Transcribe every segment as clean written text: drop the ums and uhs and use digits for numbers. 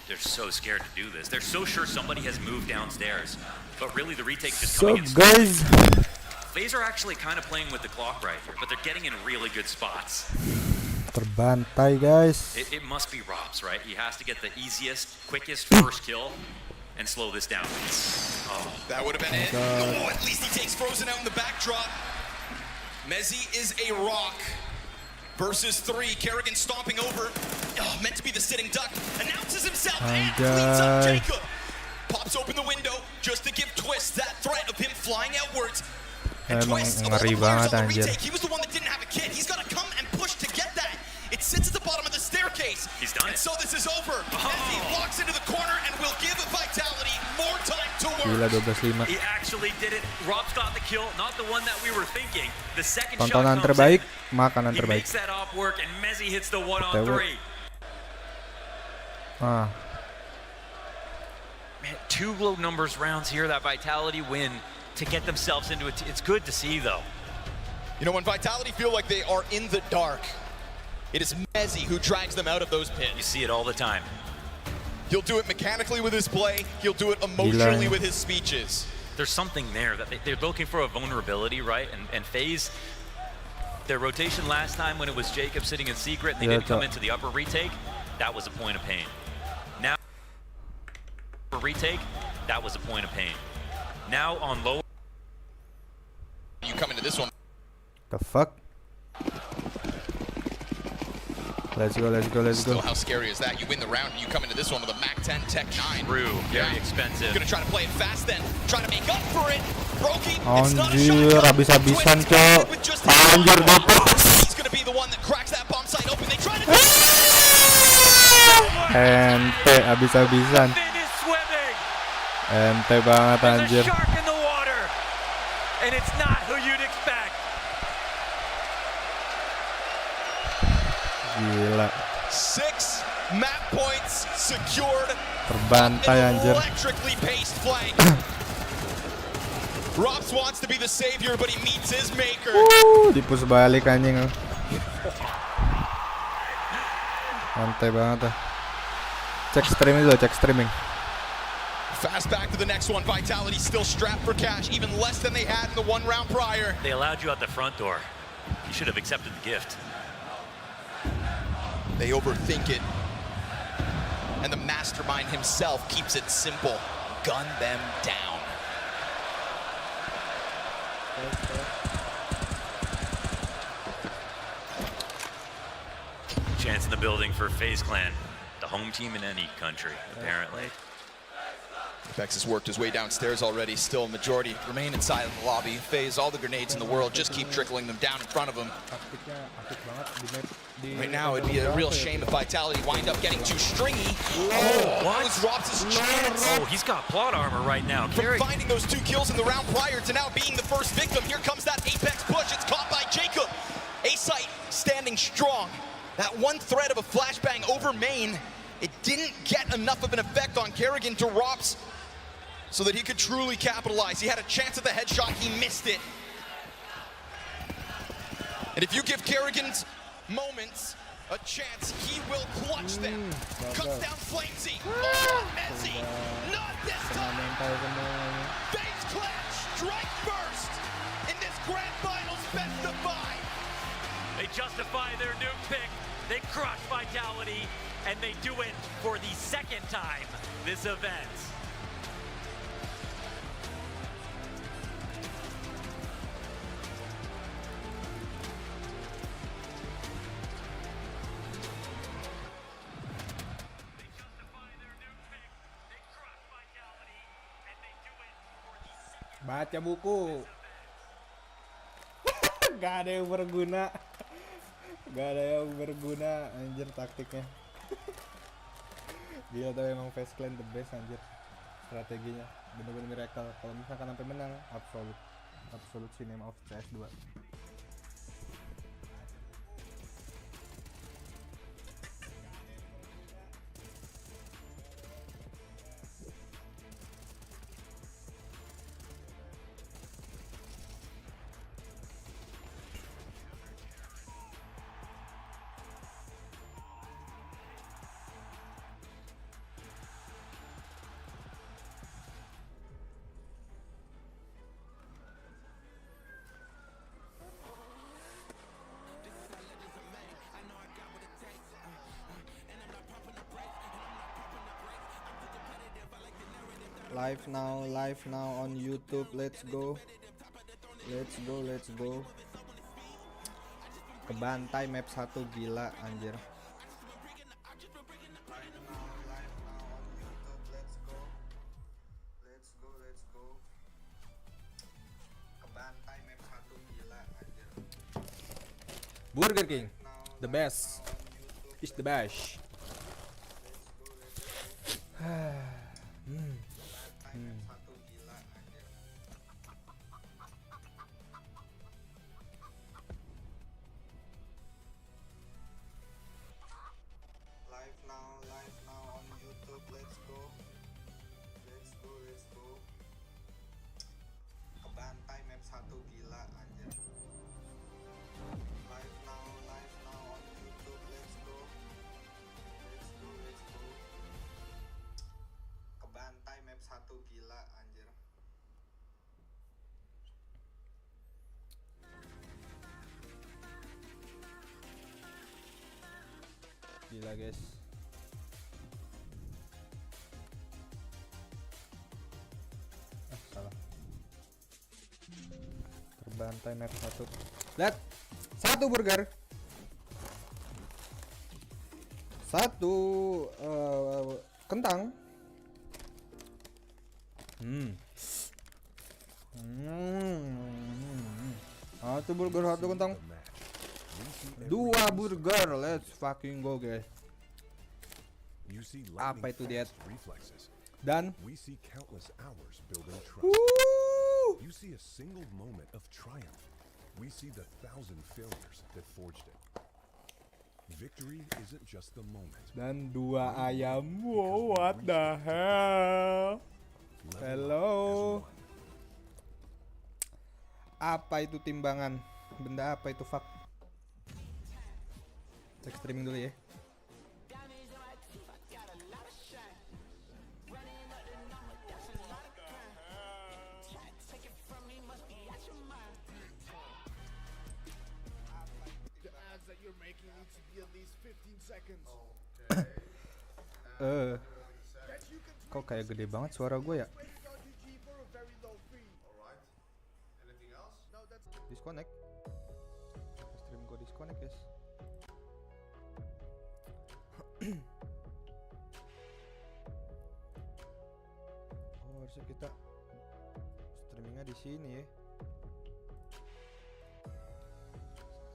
they're so scared to do this. They're so sure somebody has moved downstairs, but really the retake's just coming in. Guys, Faze are actually kind of playing with the clock right here, but they're getting in really good spots. terbantai guys. It must be Rob's, right? He has to get the easiest, quickest first kill and slow this down. Oh. That would have been it. Oh, at least he takes Frozen out in the backdrop. Mezzi is a rock. Versus 3, Kerrigan stomping over. Oh, meant to be the sitting duck. Announces himself and cleans up Jacob. Pops open the window just to give Twist that threat of him flying outwards. And Twist, of all the players on the retake, he was the one that didn't have a kit. He's got to come and push to get that. It sits at the bottom of the staircase. He's done it. So this is over. Mezzi walks into the corner and will give Vitality more time to work. Gila 12-5. He actually did it. Rob's got the kill, not the one that we were thinking. The second Tontonan shot terbaik, in. makanan He terbaik. makes that op work and Mezzi hits the 1-on-3. Ah. Man, 2 low numbers rounds here, that Vitality win to get themselves into it. It's good to see though. You know, when Vitality feel like they are in the dark, it is Mezzi who drags them out of those pits. You see it all the time. He'll do it mechanically with his play. He'll do it emotionally with his speeches. There's something there that they're looking for a vulnerability, right? And Faze, their rotation last time when it was Jacob sitting in secret and they didn't come into the upper retake, that was a point of pain. Now, for retake, that was a point of pain. Now on lower. You come into this one. The fuck? Let's go, let's go, let's Still, go. how scary is that? You win the round and you come into this one with a Mac 10 Tech 9. True, very expensive. Gonna try to play it fast then. Try to make up for it. Brokey, Anjir, habis-habisan cok. Anjir Budapest. He's gonna be the one that cracks that bomb site open. They try to Ente, habis-habisan. Ente banget anjir. There's a shark in the water, and it's not who you'd expect. Gila. 6 map points secured. Terbantai anjir. Electrically paced flank. Robs wants to be the savior, but he meets his maker. Dipus balik anjing. Santai banget. Cek streaming dulu, cek streaming. Fast back to the next one. Vitality still strapped for cash, even less than they had in the 1 round prior. They allowed you out the front door. You should have accepted the gift. They overthink it. And the mastermind himself keeps it simple. Gun them down. Chance in the building for Faze Clan. The home team in any country, apparently. Vex has worked his way downstairs already. Still, a majority remain inside of the lobby. Faze, all the grenades in the world, just keep trickling them down in front of him. Right now, it'd be a real shame if Vitality wind up getting too stringy. Oh, what was Robs' chance? Oh, he's got plot armor right now. From finding those 2 kills in the round prior to now being the first victim, here comes that Apex push. It's caught by Jacob. A-Site standing strong. That one threat of a flashbang over main, it didn't get enough of an effect on Kerrigan to Robs so that he could truly capitalize. He had a chance at the headshot, he missed it. And if you give Kerrigan's moments a chance, he will clutch them. Cuts down Flamesy. Oh, Mezzi. Not this time. Faze Clan strike first in this grand finals best of 5. They justify their new pick. They crush Vitality, and they do it for the 2nd time this event. Baca buku. Gak ada yang berguna. Gak ada yang berguna anjir taktiknya. Gila tuh emang Faze Clan the best anjir. Strateginya bener-bener miracle. Kalau misalkan sampai menang absolute cinema of CS2. Live now on YouTube. Let's go. Kebantai map 1 gila anjir. Let's go. Kebantai map 1 gila anjir. Burger King, the best. Is the best. Live now on YouTube. Let's go. Kebantai map 1 gila anjir. Live now on YouTube. Let's go. Kebantai map 1 gila anjir. Gila guys. Salah. Terbantai map 1. Lihat. 1 burger. 1 kentang. Satu burger, 1 kentang. 2 burger. Let's fucking go guys. Apa itu diet? Dan you see a single moment of triumph. We see the 1,000 failures that forged it. Victory isn't just the moment. Dan 2 ayam. Wow, what the hell? Hello. Apa itu timbangan? Benda apa itu fuck? Cek streaming dulu ya. Kok kayak gede banget suara gue ya? Disconnect. Stream gue disconnect guys. Oh harusnya kita streamingnya di sini ya.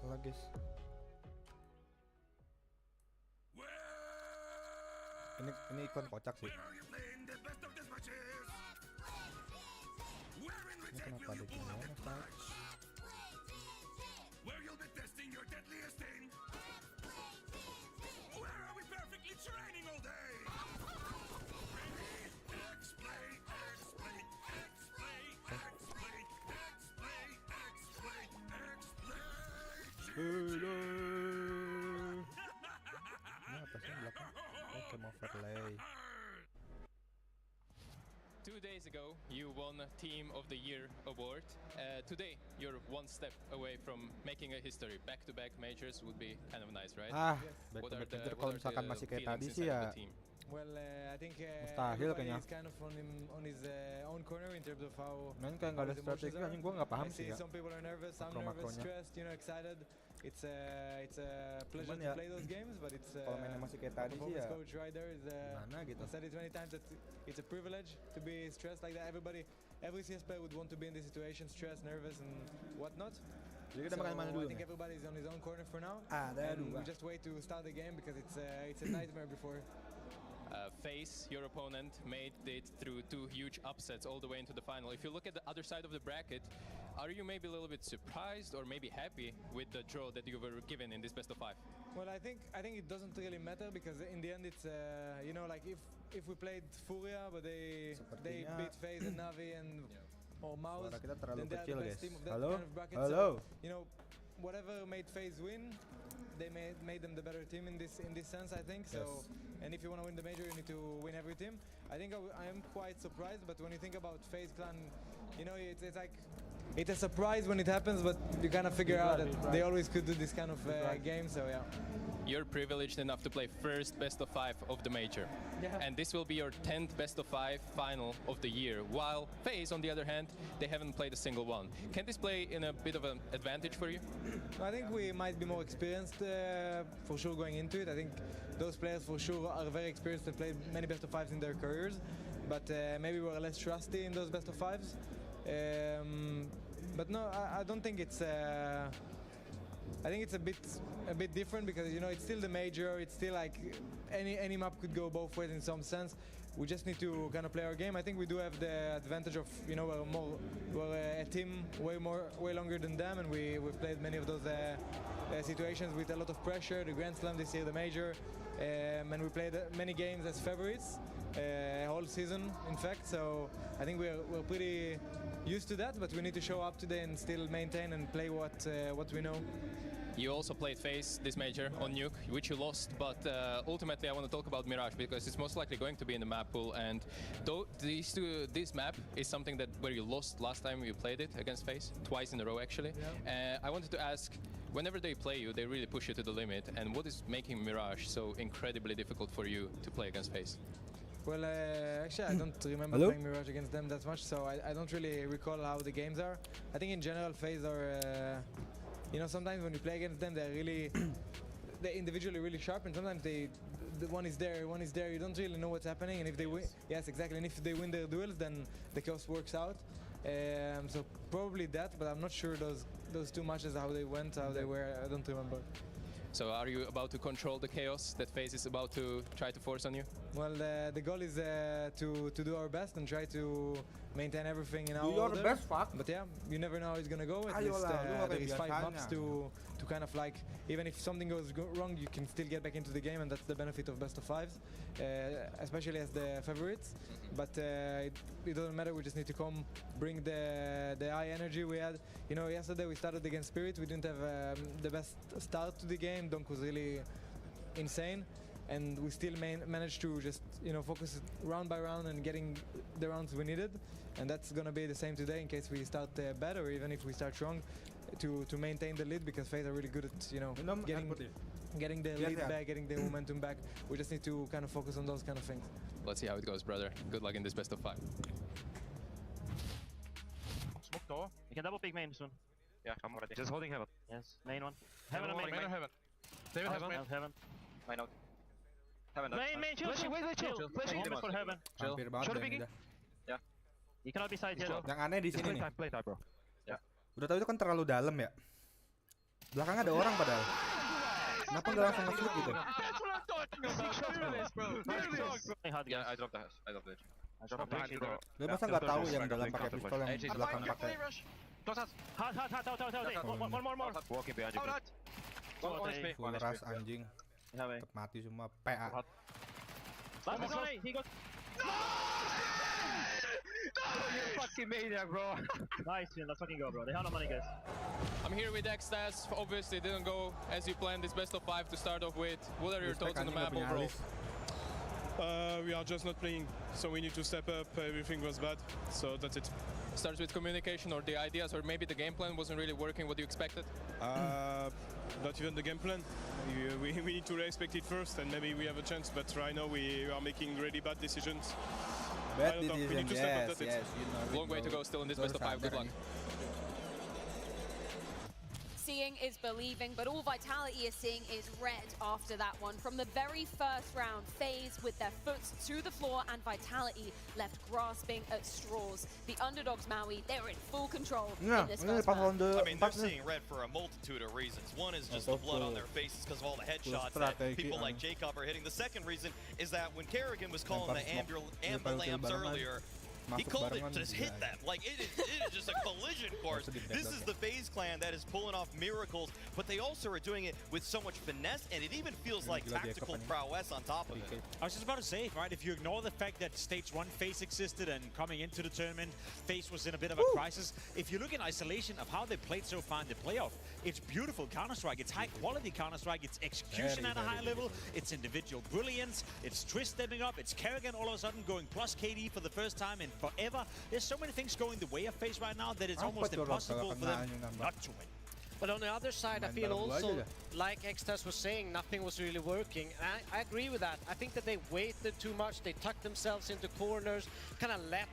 Salah guys. Ini ikon kocak sih. Ini kenapa ada gimana Pak? Ini atasnya belakang. Oke, mau overlay. 2 days ago, you won Team of the Year award. Today, you're one step away from making a history. Back-to-back majors would be kind of nice, right? Back-to-back major kalau misalkan masih kayak tadi sih ya. Well, I think mustahil kayaknya. is kind of on his own corner in terms of how. Main kayak nggak ada strategi, anjing gua nggak paham sih ya. Some people are nervous, I'm nervous, stressed, excited. It's a pleasure to play those games, but it's kalau mainnya masih kayak tadi sih ya. Coach right there is mana gitu. I said it many times that it's a privilege to be stressed like that. Every CS player would want to be in this situation, stressed, nervous, and whatnot. Jadi kita makan mana dulu? I think everybody's on his own corner for now. Ada and dua. we just wait to start the game because it's a nightmare before. Faze, your opponent, made it through 2 huge upsets all the way into the final. If you look at the other side of the bracket, are you maybe a little bit surprised or maybe happy with the draw that you were given in this best of 5? Well, I think it doesn't really matter because in the end it's like if we played Furia but they beat Faze and Navi and or Mouse, then they're the best team of that kind of bracket. Halo. So, whatever made Faze win, they made them the better team in this sense, I think. So, and if you want to win the major, you need to win every team. I think I am quite surprised, but when you think about Faze Clan, it's like it's a surprise when it happens, but you kind of figure out that they always could do this kind of game. So yeah. you're privileged enough to play first best of 5 of the major. Yeah. And this will be your 10th best of 5 final of the year, while Faze, on the other hand, they haven't played a single one. Can this play in a bit of an advantage for you? I think we might be more experienced for sure going into it. I think those players for sure are very experienced and played many best of 5s in their careers, but maybe we're less trusty in those best of 5s. But no, I don't think it's. I think it's a bit different because it's still the major. It's still like any map could go both ways in some sense. We just need to kind of play our game. I think we do have the advantage of we're a team way longer than them, and we've played many of those situations with a lot of pressure. The Grand Slam this year, the major, and we played many games as favorites whole season, in fact. So I think we're pretty used to that, but we need to show up today and still maintain and play what we know. You also played Faze this major on Nuke, which you lost, but ultimately I want to talk about Mirage because it's most likely going to be in the map pool, and this map is something where you lost last time you played it against Faze, twice in a row actually. Yeah. I wanted to ask, whenever they play you, they really push you to the limit, and what is making Mirage so incredibly difficult for you to play against Faze? Well, actually, I don't remember playing Mirage against them that much, so I don't really recall how the games are. I think in general, Faze are, sometimes when you play against them, they're individually really sharp, and sometimes the one is there, you don't really know what's happening, and if they win, yes, exactly, and if they win their duels, then the chaos works out. So probably that, but I'm not sure those two matches, how they went, how they were, I don't remember. So are you about to control the chaos that Faze is about to try to force on you? Well, the goal is to do our best and try to maintain everything in our Do your order. best, fuck. But yeah, you never know how it's gonna go. At Ayolah, least lu nggak there kayak is 5 biasanya. maps to kind of like, even if something goes wrong, you can still get back into the game, and that's the benefit of best of 5s, especially as the favorites. But it doesn't matter. We just need to come, bring the high energy we had. Yesterday we started against Spirit. We didn't have the best start to the game. Donk was really insane, and we still managed to just focus round by round and getting the rounds we needed. And that's gonna be the same today in case we start bad, or even if we start strong, to maintain the lead, because Faze are really good at getting the lead back, getting the momentum back. We just need to kind of focus on those kind of things. Let's see how it goes, brother. Good luck in this best of 5. Smoke door. You can double peek main soon. Yeah, I'm ready. Just holding heaven. Yes, main one. Heaven and main. Main or heaven? David has main. Heaven. Main out. Heaven. Main, chill. Wait, chill. Flashing for heaven. Chill. Hampir banget Show the yang picking. udah. Yeah. You cannot be side yellow. Yang aneh di sini nih. Play time, bro. Udah tahu itu kan terlalu dalam ya. Belakangnya ada orang padahal. Kenapa nggak langsung nge-shoot gitu? That's what I'm talking about. Bro. Hard Yeah, guys. I dropped the hash. I dropped the edge. I drop the bridge, bro. Dia masa nggak tahu yang dalam pakai pistol, yang Edge. belakang pakai. Close house. Hard. One more. Walking behind you. One HP. Full rush anjing. Have Tetep mati semua. PA. Last one, he got. You fucking maniac, bro. Nice, man. Let's fucking go, bro. They have no money, guys. I'm here with Xtas. Obviously, it didn't go as you planned this best of 5 to start off with. What are your thoughts on the map overall? We are just not playing, so we need to step up. Everything was bad, so that's it. Starts with communication or the ideas, or maybe the game plan wasn't really working what you expected? Not even the game plan. We need to respect it first, and maybe we have a chance, but right now we are making really bad decisions. Bad I don't know, we need to decision, step up, that's it. yes. You know it, Long way to bro. go still in this Lu best of harus 5. Good sadar luck. nih. Seeing is believing, but all Vitality is seeing is red after that one. From the very first round, Faze with their foot to the floor, and Vitality left grasping at straws. The underdogs, Maui, they're in full control Nah, in this ini first pas round. ronde I mean, they're 4 nih. seeing red for a multitude of reasons. One is just the blood on their faces because of all the headshots that people like Jacob are hitting. The second reason is that when Kerrigan was calling the amber lambs earlier, he called it just hit them. Like, it is just a collision course. This is the Faze clan that is pulling off miracles, but they also are doing it with so much finesse, and it even feels like tactical prowess on top of it. I was just about to say, right, if you ignore the fact that Stage 1 Faze existed and coming into the tournament, Faze was in a bit of a crisis. If you look in isolation of how they played so far in the playoff, it's beautiful Counter-Strike. It's high-quality Counter-Strike. It's execution at a high level. It's individual brilliance. It's Twist stepping up. It's Kerrigan all of a sudden going plus KD for the first time in forever. There's so many things going the way of Faze right now that it's almost impossible for them not to win. But on the other side, I feel also, like Xtas was saying, nothing was really working. And I agree with that. I think that they waited too much. They tucked themselves into corners, kind of let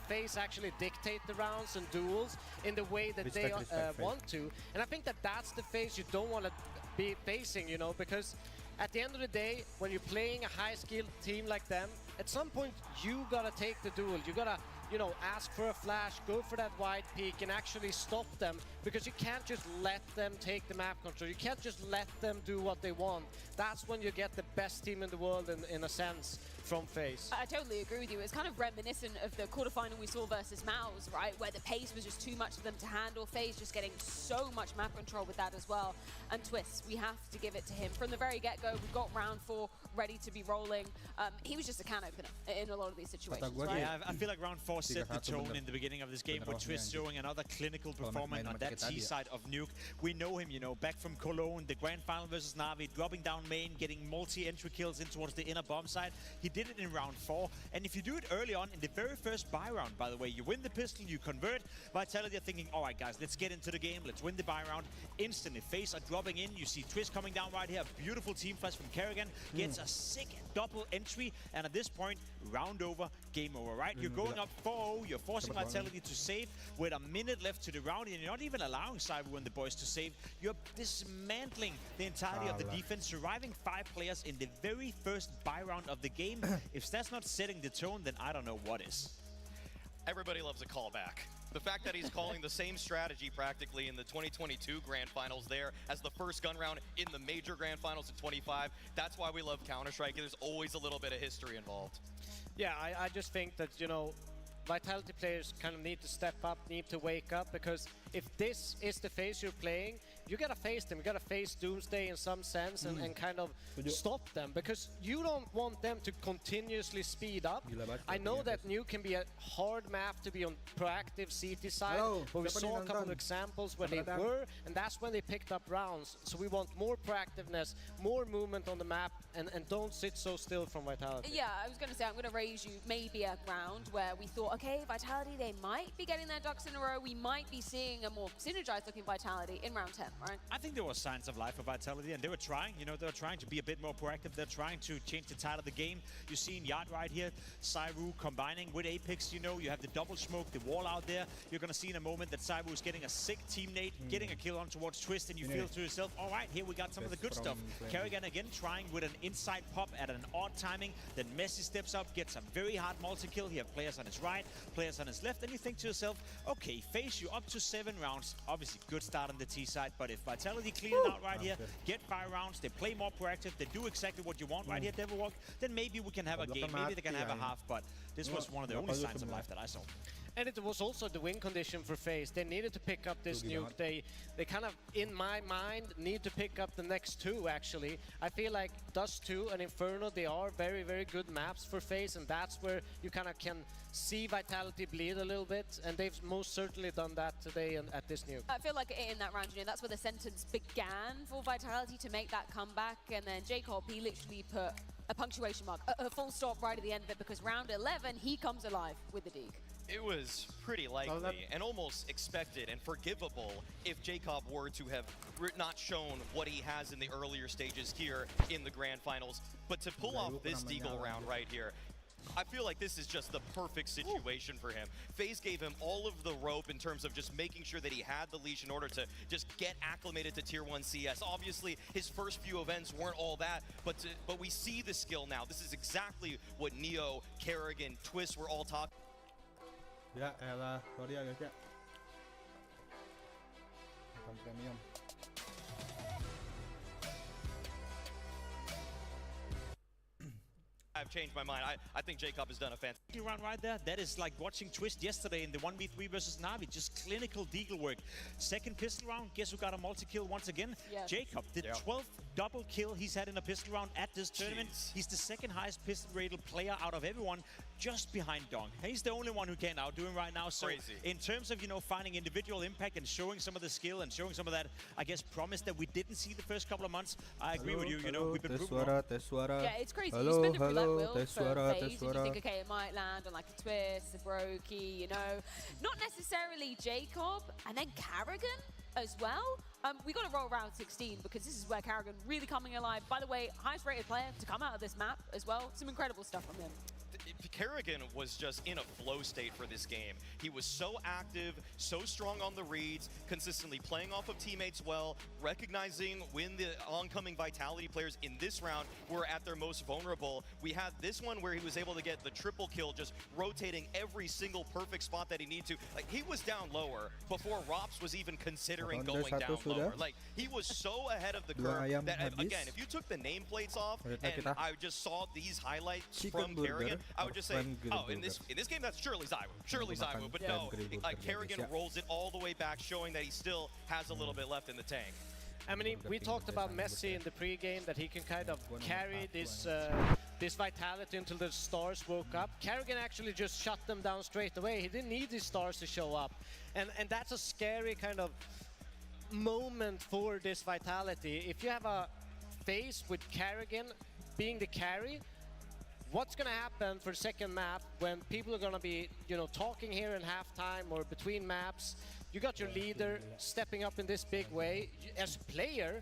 Faze actually dictate the rounds and duels in the way that they want to. And I think that that's the Faze you don't want to be facing, you know, because at the end of the day, when you're playing a high-skilled team like them, at some point you gotta take the duel. You gotta, you know, ask for a flash, go for that wide peak, and actually stop them, because you can't just let them take the map control. You can't just let them do what they want. That's when you get the best team in the world, in a sense, from Faze. I totally agree with you. It's kind of reminiscent of the quarterfinal we saw versus Mouse, right? Where the pace was just too much for them to handle. Faze just getting so much map control with that as well. And Twist, we have to give it to him. From the very get-go, we got round 4 ready to be rolling. He was just a can opener in a lot of these situations, right? Yeah, I feel like round 4 set the tone in the beginning of this game, with Twist showing another clinical performance on that T side of Nuke. We know him, you know, back from Cologne, the grand final versus Na'Vi, dropping down main, getting multi-entry kills in towards the inner bomb side. He did it in round 4, and if you do it early on in the very first buy round, by the way, you win the pistol, you convert. Vitality are thinking, all right, guys, let's get into the game, let's win the buy round. Instantly, Faze are dropping in. You see Twist coming down right here, a beautiful team flash from Kerrigan, gets a sick double entry, and at this point, round over, game over, right? You're going up 4-0, you're forcing Vitality to save with a minute left to the round, and you're not even allowing Cyber and the boys to save. You're dismantling the entirety of the defense, surviving 5 players in the very first buy round of the game. If that's not setting the tone, then I don't know what is. Everybody loves a callback. The fact that he's calling the same strategy practically in the 2022 Grand Finals there as the first gun round in the major Grand Finals in 25, that's why we love Counter-Strike. There's always a little bit of history involved. Yeah, I just think that, you know, Vitality players kind of need to step up, need to wake up, because if this is the Faze you're playing, you gotta face them. You gotta face Doomsday in some sense and kind of stop them, because you don't want them to continuously speed up. I know that Nuke can be a hard map to be on proactive CT side, but we saw a couple of examples where they were, and that's when they picked up rounds. So we want more proactiveness, more movement on the map, and don't sit so still from Vitality. Yeah, I was going to say, I'm going to raise you maybe a round where we thought, okay, Vitality, they might be getting their ducks in a row. We might be seeing a more synergized looking Vitality in round 10, right? I think there were signs of life for Vitality, and they were trying, you know, they were trying to be a bit more proactive. They're trying to change the tide of the game. You see in Yard right here, Cyru combining with Apex, you know, you have the double smoke, the wall out there. You're going to see in a moment that Cyru is getting a sick team nade, getting a kill on towards Twist, and you feel to yourself, all right, here we got some of the good stuff. Kerrigan again trying with an inside pop at an odd timing. Then Messi steps up, gets a very hard multi-kill. He have players on his right, players on his left, and you think to yourself, okay, Faze you up to 7 rounds. Obviously, good start on the T side, but if Vitality clean it out right here, get 5 rounds, they play more proactive, they do exactly what you want right here, Devilwalk, then maybe we can have a game, maybe they can have a half, but this was one of the only signs of life that I saw. And it was also the win condition for Faze. They needed to pick up this Nuke. They kind of, in my mind, need to pick up the next 2, actually. I feel like Dust 2 and Inferno, they are very, very good maps for Faze, and that's where you kind of can see Vitality bleed a little bit, and they've most certainly done that today at this Nuke. I feel like in that round, you know, that's where the sentence began for Vitality to make that comeback, and then Jacob, he literally put a punctuation mark, a full stop right at the end of it, because round 11, he comes alive with the Deke. It was pretty likely and almost expected and forgivable if Jacob were to have not shown what he has in the earlier stages here in the Grand Finals. But to pull off this Deagle round right here, I feel like this is just the perfect situation for him. Faze gave him all of the rope in terms of just making sure that he had the leash in order to just get acclimated to Tier 1 CS. Obviously, his first few events weren't all that, but we see the skill now. This is exactly what Neo, Kerrigan, Twist were all talking. Ya elah, sorry ya guys ya. Bukan premium. I've changed my mind. I think Jacob has done a fantastic round right there. That is like watching Twist yesterday in the 1v3 versus Na'Vi. Just clinical Deagle work. Second pistol round, guess who got a multi-kill once again? Yes. Jacob, the 12th double kill he's had in a pistol round at this tournament. He's the second highest pistol rated player out of everyone, just behind Dong. He's the only one who can outdo him right now. So in terms of, you know, finding individual impact and showing some of the skill and showing some of that, I guess, promise that we didn't see the first couple of months, I agree with you. You know, we've been proven wrong. Yeah, it's crazy. You spin it through that wheel for Faze, and you think, okay, it might land on like a Twist, a Brokey, you know. Not necessarily Jacob, and then Kerrigan. as well. We got to roll round 16 because this is where Karrigan really coming alive. By the way, highest rated player to come out of this map as well. Some incredible stuff from him. Karrigan was just in a flow state for this game. He was so active, so strong on the reads, consistently playing off of teammates well, recognizing when the oncoming Vitality players in this round were at their most vulnerable. We had this one where he was able to get the triple kill, just rotating every single perfect spot that he needed to. Like, he was down lower before Rops was even considering going down lower. Like, he was so ahead of the curve that, again, if you took the nameplates off and I just saw these highlights from Karrigan, I would just say, oh, in this game, that's surely ZywOo. But no, like, Karrigan rolls it all the way back, showing that he still has a little bit left in the tank. I mean, we talked about Messi in the pre-game, that he can kind of carry this this Vitality until the stars woke up. Karrigan actually just shut them down straight away. He didn't need these stars to show up. And that's a scary kind of moment for this Vitality. If you have a Faze with Karrigan being the carry, what's going to happen for the second map when people are going to be, you know, talking here in halftime or between maps? You got your leader stepping up in this big way. As a player,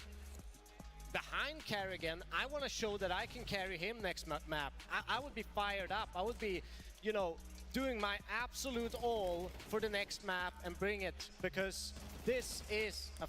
behind Karrigan, I want to show that I can carry him next map. I would be fired up. I would be, you know, doing my absolute all for the next map and bring it, because this is a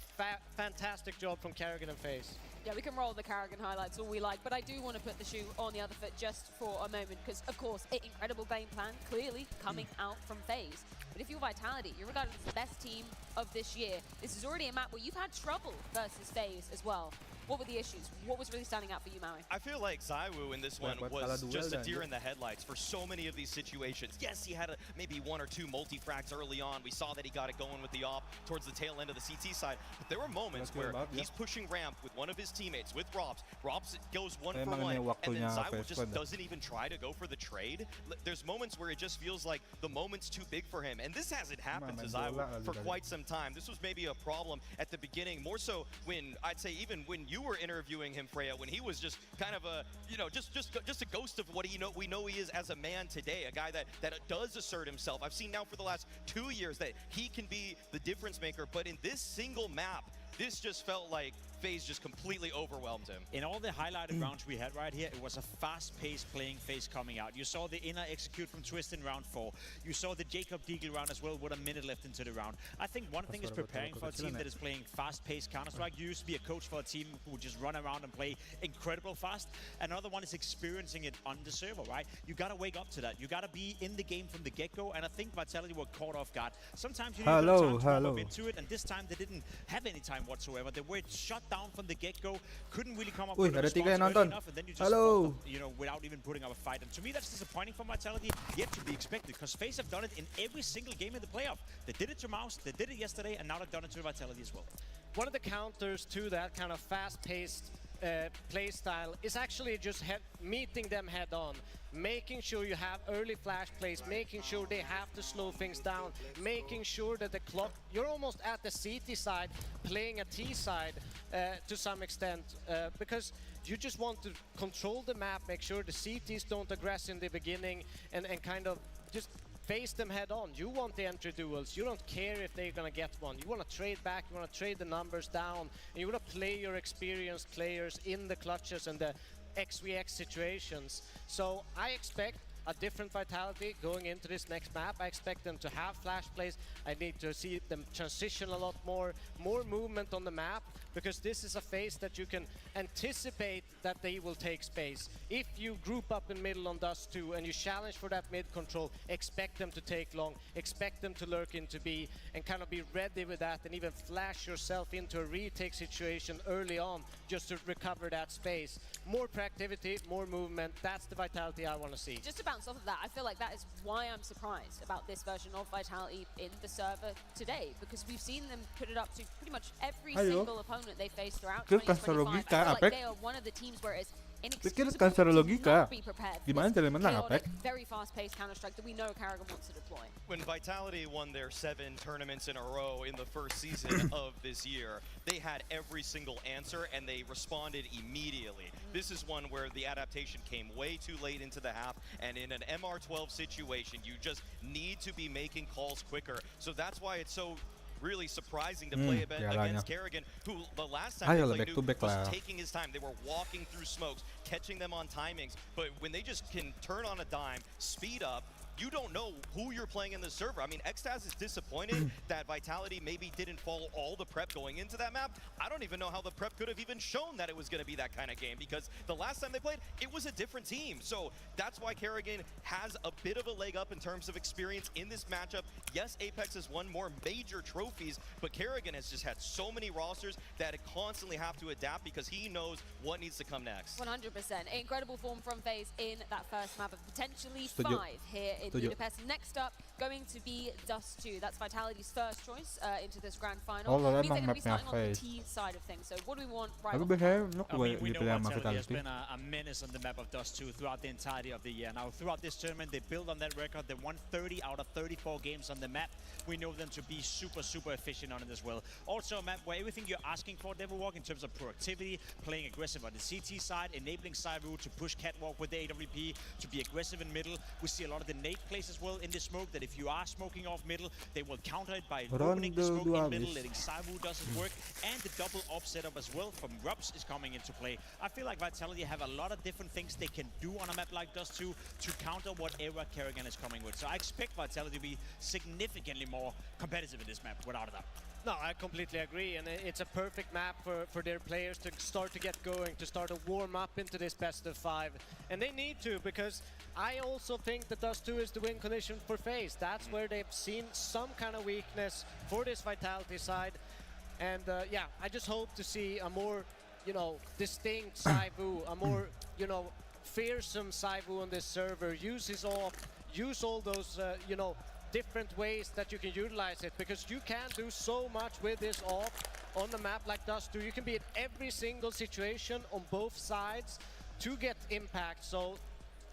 fantastic job from Karrigan and Faze. Yeah, we can roll the Karrigan highlights all we like, but I do want to put the shoe on the other foot just for a moment, because, of course, an incredible game plan clearly coming out from Faze. But if you're Vitality, you're regarded as the best team of this year. This is already a map where you've had trouble versus Faze as well. What were the issues? What was really standing out for you, Maui? I feel like ZywOo in this one was just a deer in the headlights for so many of these situations. Yes, he had maybe one or two multi-frags early on. We saw that he got it going with the op towards the tail end of the CT side. But there were moments where he's pushing ramp with one of his teammates, with Rops. Rops goes 1 for 1, and then ZywOo just doesn't even try to go for the trade. There's moments where it just feels like the moment's too big for him. And this hasn't happened to ZywOo for quite some time. This was maybe a problem at the beginning, more so when, I'd say, even when you were interviewing him, Freya, when he was just kind of a, you know, just a ghost of what we know he is as a man today, a guy that does assert himself. I've seen now for the last 2 years that he can be the difference maker, but in this single map, this just felt like Faze just completely overwhelmed him. In all the highlighted rounds we had right here, it was a fast-paced playing Faze coming out. You saw the inner execute from Twist in round 4. You saw the Jacob Deagle round as well with a minute left into the round. I think one thing is preparing for a team that is playing fast-paced Counter-Strike. You used to be a coach for a team who would just run around and play incredible fast. Another one is experiencing it on the server, right? You gotta wake up to that. You gotta be in the game from the get-go, and I think Vitality were caught off guard. Sometimes you need time to warm up into it, and this time they didn't have any time whatsoever. They were shut down from the get-go, couldn't really come up with a response early enough, and then you just you know, without even putting up a fight. And to me, that's disappointing for Vitality, yet to be expected, because Faze have done it in every single game in the playoff. They did it to Mouse, they did it yesterday, and now they've done it to Vitality as well. One of the counters to that kind of fast-paced play style is actually just meeting them head-on, making sure you have early flash plays, making sure they have to slow things down, making sure that the clock, you're almost at the CT side, playing a T side to some extent, because you just want to control the map, make sure the CTs don't aggress in the beginning, and kind of just face them head on. You want the entry duels. You don't care if they're gonna get one. You want to trade back, you want to trade the numbers down, and you want to play your experienced players in the clutches and the XVX situations. So I expect a different Vitality going into this next map. I expect them to have flash plays. I need to see them transition a lot more movement on the map, because this is a phase that you can anticipate that they will take space. If you group up in middle on Dust 2 and you challenge for that mid control, expect them to take long, expect them to lurk into B, and kind of be ready with that, and even flash yourself into a retake situation early on just to recover that space. More proactivity, more movement, that's the Vitality I want to see. Just to bounce off of that, I feel like that is why I'm surprised about this version of Vitality in the server today, because we've seen them put it up to pretty much every single opponent they face throughout 2025. I feel like they are one of the teams where it's inexcusable to not be prepared for this chaotic, very fast-paced Counter-Strike that we know Karrigan wants to deploy. When Vitality won their 7 tournaments in a row in the first season of this year, they had every single answer and they responded immediately. This is one where the adaptation came way too late into the half, and in an MR12 situation, you just need to be making calls quicker. So that's why it's so really surprising to play against Kerrigan, who the last time Ayo, they back to played back was lah. taking his time. They were walking through smokes, catching them on timings. But when they just can turn on a dime, speed up, you don't know who you're playing in the server. I mean, Xtaz is disappointed that Vitality maybe didn't follow all the prep going into that map. I don't even know how the prep could have even shown that it was going to be that kind of game, because the last time they played, it was a different team. So that's why Kerrigan has a bit of a leg up in terms of experience in this matchup. Yes, Apex has won more major trophies, but Kerrigan has just had so many rosters that it constantly have to adapt because he knows what needs to come next. 100%. Incredible form from Faze in that first map of potentially Setuju. 5 here in Budapest. Next up, going to be Dust 2. That's Vitality's first choice into this grand final. Means they're going to be starting on the T side of things. So what do we want right off the bat? We know Vitality has been a menace on the map of Dust 2 throughout the entirety of the year. Now, throughout this tournament, they build on that record. They won 30 out of 34 games on the map. We know them to be super, super efficient on it as well. Also a map where everything you're asking for, Devilwalk, in terms of productivity, playing aggressive on the CT side, enabling Cyru to push Catwalk with the AWP, to be aggressive in middle. We see a lot of the nade plays as well in the smoke, that if you are smoking off middle, they will counter it by opening the smoke in middle, letting Cyru does his work, and the double off setup as well from Rubs is coming into play. I feel like Vitality have a lot of different things they can do on a map like Dust 2 to counter whatever Kerrigan is coming with. So I expect Vitality to be significantly more competitive in this map, without a doubt. No, I completely agree, and it's a perfect map for their players to start to get going, to start to warm up into this best of 5. And they need to, because I also think that Dust 2 is the win condition for Faze. That's where they've seen some kind of weakness for this Vitality side. And yeah, I just hope to see a more, distinct Cyvu, a more, fearsome Cyvu on this server. Use his AWP, use all those, different ways that you can utilize it, because you can do so much with this AWP on the map like Dust 2. You can be in every single situation on both sides to get impact, so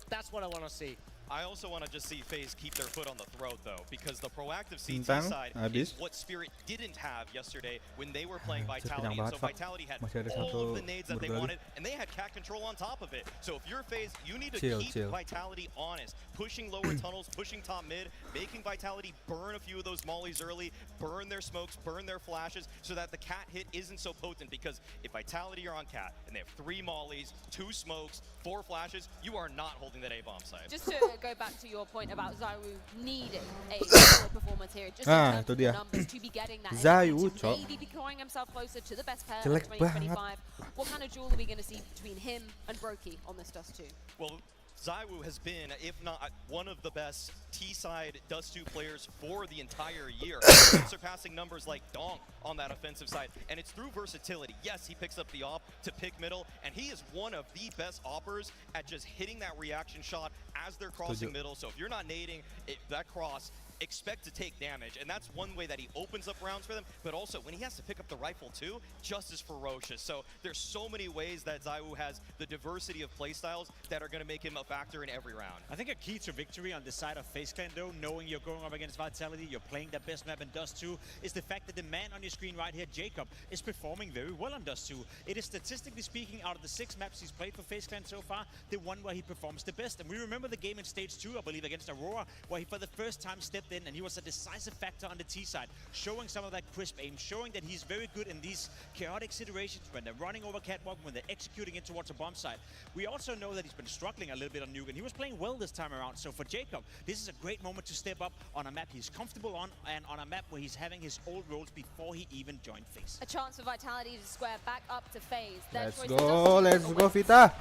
that's what I want to see. I also want to just see FaZe keep their foot on the throat, though, because the proactive CT Bintang, side is what Spirit didn't have yesterday when they were playing Vitality. And so Vitality had all of the nades that they wanted, and they had cat control on top of it. So if you're FaZe, you need to keep Vitality honest, pushing lower tunnels, pushing top mid, making Vitality burn a few of those mollies early, burn their smokes, burn their flashes, so that the cat hit isn't so potent. Because if Vitality are on cat, and they have 3 mollies, 2 smokes, 4 flashes, you are not holding that A-bomb site. Just to go back to your point about Zayu needing a solid performance here, just in terms of the numbers, to be getting that Zayu, to maybe be drawing himself closer to the best pair of 2025. What kind of duel are we going to see between him and Brokey on this Dust 2? Well, Zayu has been, if not one of the best T-side Dust 2 players for the entire year, surpassing numbers like Donk on that offensive side. And it's through versatility. Yes, he picks up the op to pick middle, and he is one of the best oppers at just hitting that reaction shot as they're crossing middle. So if you're not nading that cross, expect to take damage, and that's one way that he opens up rounds for them. But also, when he has to pick up the rifle too, just as ferocious. So there's so many ways that Zayu has the diversity of playstyles that are going to make him a factor in every round. I think a key to victory on the side of FaZe Clan, though, knowing you're going up against Vitality, you're playing the best map in Dust 2, is the fact that the man on your screen right here, Jacob, is performing very well on Dust 2. It is, statistically speaking, out of the 6 maps he's played for FaZe Clan so far, the one where he performs the best. And we remember the game in Stage 2, I believe, against Aurora, where he for the first time stepped in and he was a decisive factor on the T side, showing some of that crisp aim, showing that he's very good in these chaotic situations when they're running over catwalk, when they're executing it towards a bomb site. We also know that he's been struggling a little bit on Nuke, and he was playing well this time around. So for Jacob, this is a great moment to step up on a map he's comfortable on, and on a map where he's having his old roles before he even joined FaZe. A chance for Vitality to square back up to FaZe. Let's go Vita.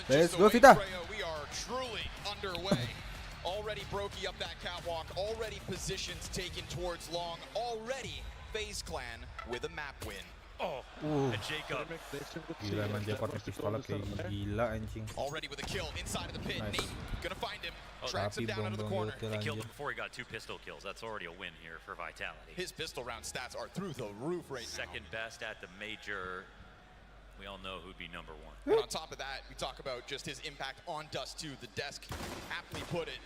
Let's go Vita. We are truly underway. Already Brokey up that catwalk, already positions taken towards long, already FaZe Clan with a map win. And Jacob. Gila emang dia pakai pistol kayak gila anjing. Already with a kill inside of the pit. Nice. Nate gonna find him. Tracks him down into the corner. He killed him before he got 2 pistol kills. That's already a win here for Vitality. His pistol round stats are through the roof right now. Second best at the major. We all know who'd be number 1. And on top of that, we talk about just his impact on Dust 2. The desk aptly put it.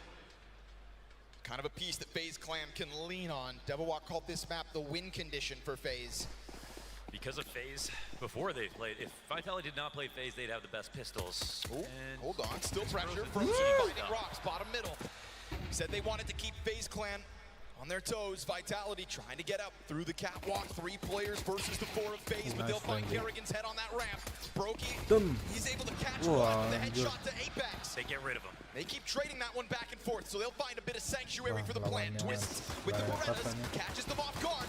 Kind of a piece that FaZe Clan can lean on. Devilwalk called this map the win condition for FaZe. Because of FaZe, before they played, if Vitality did not play FaZe, they'd have the best pistols. Oh, and hold on, still pressure. Frozen finding rocks, bottom middle. Said they wanted to keep FaZe Clan On their toes, Vitality trying to get up through the catwalk. 3 players versus the 4 of Faze, but they'll find Kerrigan's head on that ramp. Brokey, he's able to catch one with the headshot to Apex. They get rid of him. They keep trading that one back and forth, so they'll find a bit of sanctuary for the plan. Twists with the Berettas, catches them off guard.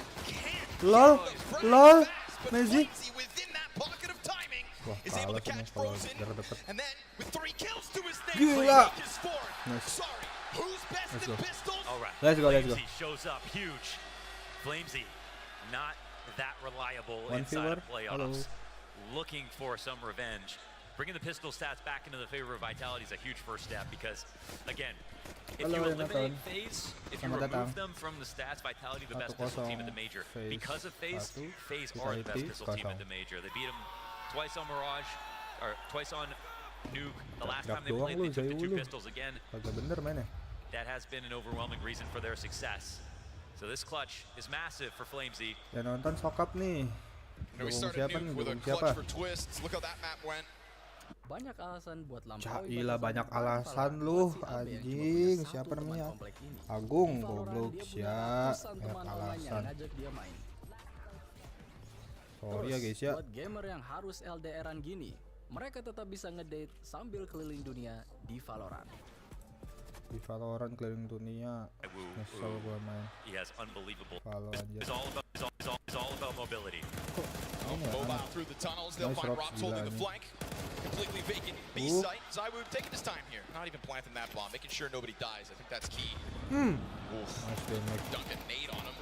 Lol, lol, Messi. Within that pocket of timing, is able to catch Frozen, and then with 3 kills to his name, Gila. is fourth. Sorry, who's best in pistols? All right. Let's go, let's go. Flamesy shows up huge. Flamesy, not that reliable One inside of fever. playoffs. Looking for some revenge. Bringing the pistol stats back into the favor of Vitality is a huge first step because, again, if you eliminate Faze, if you remove them from the stats, Vitality the best pistol team in the major. Because of Faze, Faze are the best pistol team in the major. They beat them twice on Mirage, or twice on Nuke. The last time they played, they took the 2 pistols again. That has been an overwhelming reason for their success. So this clutch is massive for Flamesy. Ya nonton sokap nih. We started Nuke with a clutch for Twists. Look how that map went. Banyak alasan buat Cailah banyak alasan lu anjing. Siapa namanya? Agung goblok sia. Banyak alasan. Sorry ya guys ya. Buat gamer yang harus LDRan gini, mereka tetap bisa ngedate sambil keliling dunia di Valorant. Di Valorant keliling dunia. Nyesel gua main. He has unbelievable. Valorant aja. It's all about mobility. Mobile through the tunnels. They'll find Rops holding the flank. Completely vacant B site. Zywoo taking his time here. Not even planting that bomb. Making sure nobody dies. I think that's key. Duncan nade on him.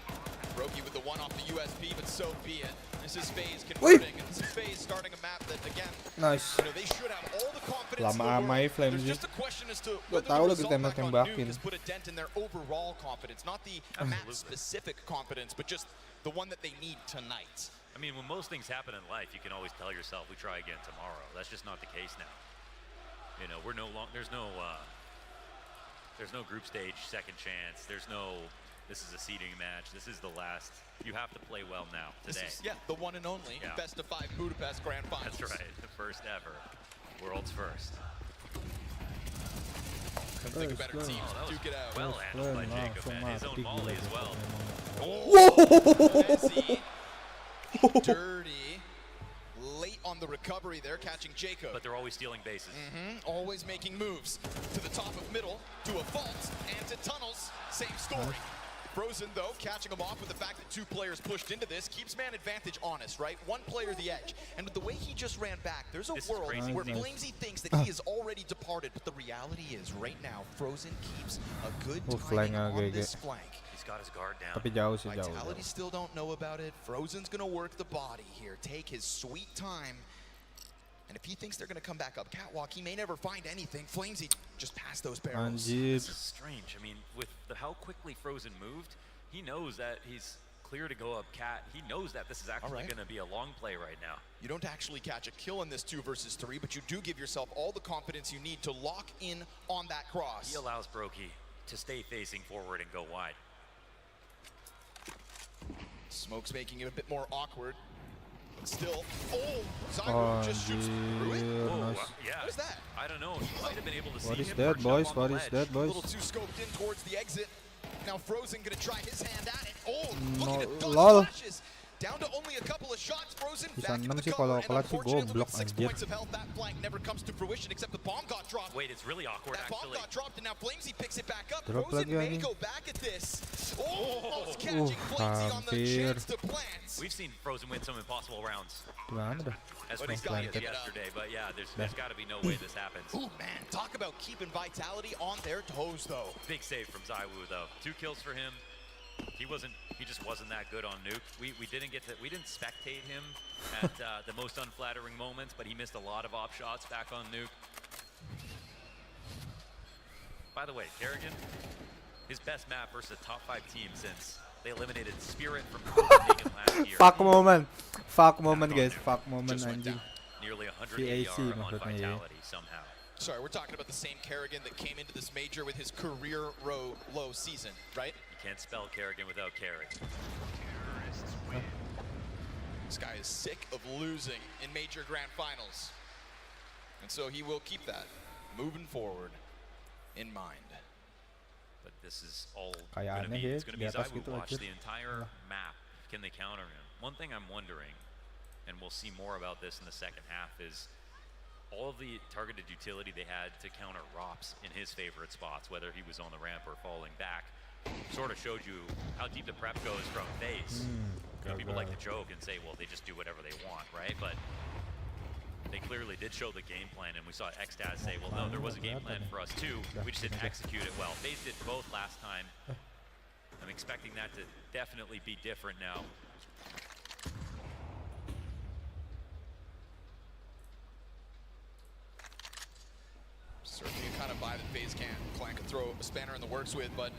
Brokey with the 1 off the USB, but so be it. This is Faze converting. And this is Faze starting a map that, again, nice. you know, they should have all the confidence in the Lama-amai world. There's Flamesy. just a question as to whether tahu the lagi result back on Nuke tembak-tembakin. has put a dent in their overall confidence. Not the map-specific confidence, but just the one that they need tonight. I mean, when most things happen in life, you can always tell yourself, we try again tomorrow. That's just not the case now. You know, we're no longer, there's no group stage second chance. There's no, this is a seeding match. This is the last. You have to play well now, today. This is, the one and only best of 5 Budapest Grand Finals. That's right, the first ever. World's first. Couldn't think of better teams to duke it out. Well handled by Jacob, and his own volley as well. Messi. Dirty. Late on the recovery there, catching Jacob. But they're always stealing bases. Always making moves. To the top of middle, to a vault, and to tunnels. Same story. Frozen, though, catching him off with the fact that 2 players pushed into this. Keeps man advantage honest, right? 1 player the edge. And with the way he just ran back, there's a world where Flamesy thinks that he has already departed. But the reality is, right now, Frozen keeps a good timing on this flank. He's got his guard down. Tapi jauh sih, jauh. Vitality still don't know about it. Frozen's gonna work the body here. Take his sweet time. And if he thinks they're gonna come back up catwalk, he may never find anything. Flamesy just passed those barrels. Anjir. This is strange. I mean, with how quickly Frozen moved, he knows that he's clear to go up cat. He knows that this is actually going to be a long play right now. You don't actually catch a kill in this 2 versus 3, but you do give yourself all the confidence you need to lock in on that cross. He allows Brokey to stay facing forward and go wide. Smoke's making it a bit more awkward. But still, Zywoo just shoots through it. Yeah. What is that? I don't know. He might have been able to see What is him that, perched boys? up on What the is ledge. that, A boys? little too scoped in towards the exit. Now Frozen gonna try his hand at it. Looking to dodge lol. flashes. Down to only a couple of shots. Frozen Bisa back into 6 the sih cover. kalau And kelas sih unfortunately, goblok with 6 anjir. points of health, that flank never comes to fruition except the bomb got dropped. Wait, it's really awkward, That bomb actually. got dropped, and now Flamesy picks it back up. Drop Frozen lagi may anjing. go back at this. Almost catching Flamesy on the hampir. chance to plant. We've seen Frozen win some impossible rounds. Gimana dah? As But he's quickly got as to give it up. yesterday, but yeah, there's got to be no way this happens. Ooh, man, talk about keeping Vitality on their toes, though. Big save from Zywoo, though. 2 kills for him. He just wasn't that good on Nuke. We didn't spectate him at the most unflattering moments, but he missed a lot of op shots back on Nuke. By the way, Kerrigan, his best map versus a top 5 team since they eliminated Spirit from Copenhagen last year. Fuck moment guys, fuck moment anjing. Nearly 100 CAC AR on maksudnya ya. Vitality somehow. Sorry, we're talking about the same Kerrigan that came into this major with his career low season, right? You can't spell Kerrigan without carry. This guy is sick of losing in major grand finals. And so he will keep that moving forward in mind. But this is all Kayak going to aneh be. ya, It's going to di be atas Zywoo gitu watch aja. the entire map. Can they counter him? One thing I'm wondering, and we'll see more about this in the second half, is all of the targeted utility they had to counter Rops in his favorite spots, whether he was on the ramp or falling back, sort of showed you how deep the prep goes from Faze. You know, people like to joke and say, well, they just do whatever they want, right? But they clearly did show the game plan, and we saw Xtaz say, well, no, there was a game plan for us too. We just didn't execute it well. Faze did both last time. I'm expecting that to definitely be different now. Certainly a kind of buy that Faze Clan can throw a spanner in the works with, but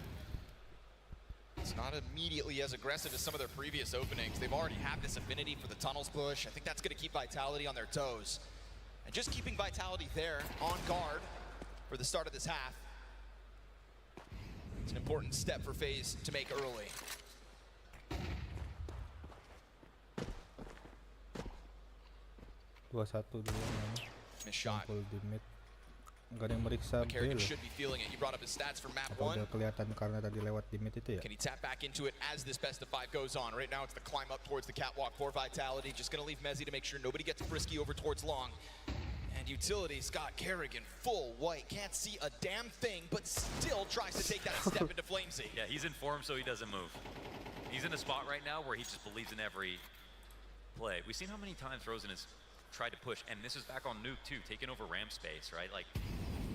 it's not immediately as aggressive as some of their previous openings. They've already had this affinity for the tunnels push. I think that's going to keep Vitality on their toes. And just keeping Vitality there, on guard, for the start of this half, it's an important step for Faze to make early. Missed shot. Nggak ada yang meriksa Kerrigan should be feeling it. You brought up his stats for map 1. Udah kelihatan karena tadi lewat di mid itu ya. Can he tap back into it as this best of 5 goes on? Right now it's the climb up towards the catwalk for Vitality. Just going to leave Mezzi to make sure nobody gets frisky over towards long. And Utility's got Kerrigan full white. Can't see a damn thing, but still tries to take that step into Flamesy. Yeah, he's in form, so he doesn't move. He's in a spot right now where he just believes in every play. We've seen how many times Frozen has tried to push, and this is back on Nuke too, taking over ramp space, right? Like,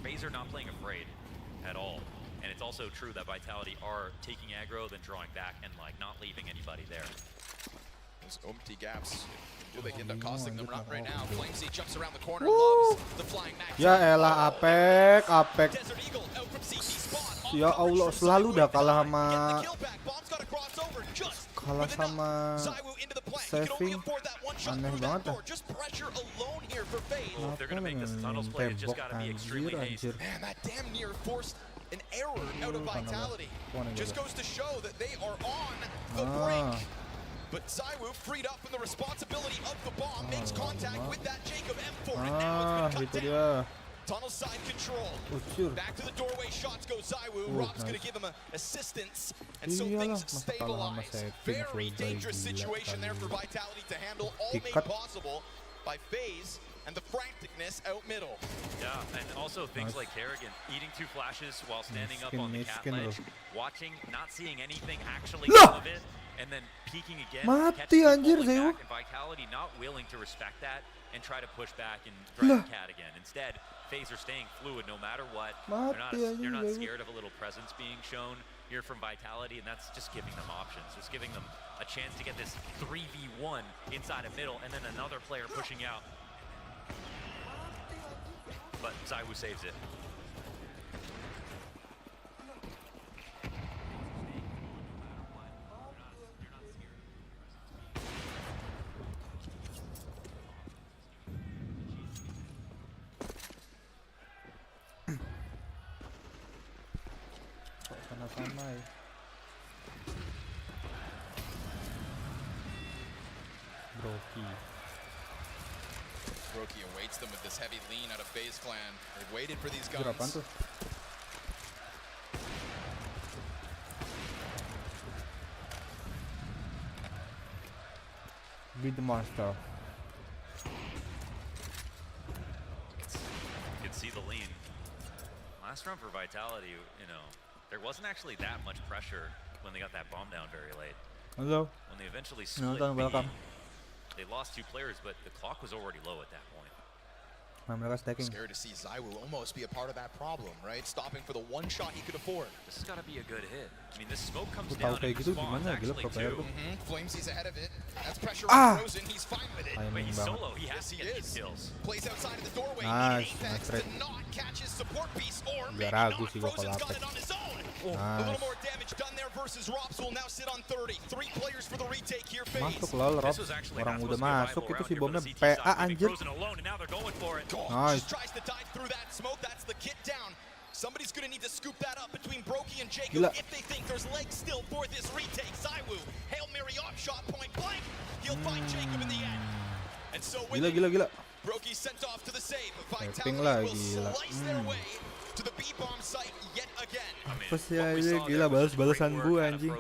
Faze are not playing afraid at all. And it's also true that Vitality are taking aggro, then drawing back, and like not leaving anybody there. Those empty gaps, will they end up costing them right now? Flamesy jumps around the corner, loves the flying mag. Ya elah, Apek. Desert Eagle out from CT spawn. Ya Allah, selalu dah kalah sama saving. Aneh banget dah. Well, if they're gonna make this tunnels play, it's just gotta be extremely hasty. Man, that damn near forced an error out of Vitality. Just goes to show that they are on the brink. But Zywoo, freed up from the responsibility of the bomb, makes contact with that Jacob M4, and now it's been cut down. Tunnel side control. Back to the doorway, shots go Zywoo. Rob's gonna give him assistance, and so things stabilize. Very dangerous situation there for Vitality to handle, all made possible by Faze and the franticness out middle. Yeah, and also things like Kerrigan eating 2 flashes while standing up on the cat ledge, watching, not seeing anything actually come of it, and then peeking again, catching the back, and Vitality not willing to respect that and try to push back and threaten cat again. Instead, Faze are staying fluid no matter what. They're not scared of a little presence being shown here from Vitality, and that's just giving them options, just giving them a chance to get this 3v1 inside of middle, and then another player pushing out. But Zywoo saves it. Sama-sama ya. Brokey awaits them with this heavy lean out of FaZe Clan. They've waited for these guns. Be the monster. You can see the lean. Last round for Vitality, you know, there wasn't actually that much pressure when they got that bomb down very late. Hello. When they eventually split B, they lost 2 players, but the clock was already low at that point. Scared to see Zywoo almost be a part of that problem, right? Stopping for the 1 shot he could afford. This has got to be a good hit. I mean, this smoke comes down and spawns actually too. Flamesy's ahead of it. That's pressure on Frozen. He's fine with it. Wait, he's solo. He has to get these kills. Plays outside of the doorway. Apex to not catch his support piece, or maybe not. Frozen's got it on his own. A little more damage done there versus Rops will now sit on 30. 3 players for the retake here. Masuk lol, Rob. Orang udah masuk itu si bomnya PA anjir. Nice. Just tries to dive through that smoke. That's the kit down. Somebody's going to need to scoop that up between Brokey and Jacob if they think there's legs still for this retake. Zywoo, Hail Mary op shot point blank. He'll find Jacob in the end. And so with gila. Brokey sent off to the save. Vitality will slice their way to the B bomb site yet again. Apa sih aja gila balas-balasan gue anjing.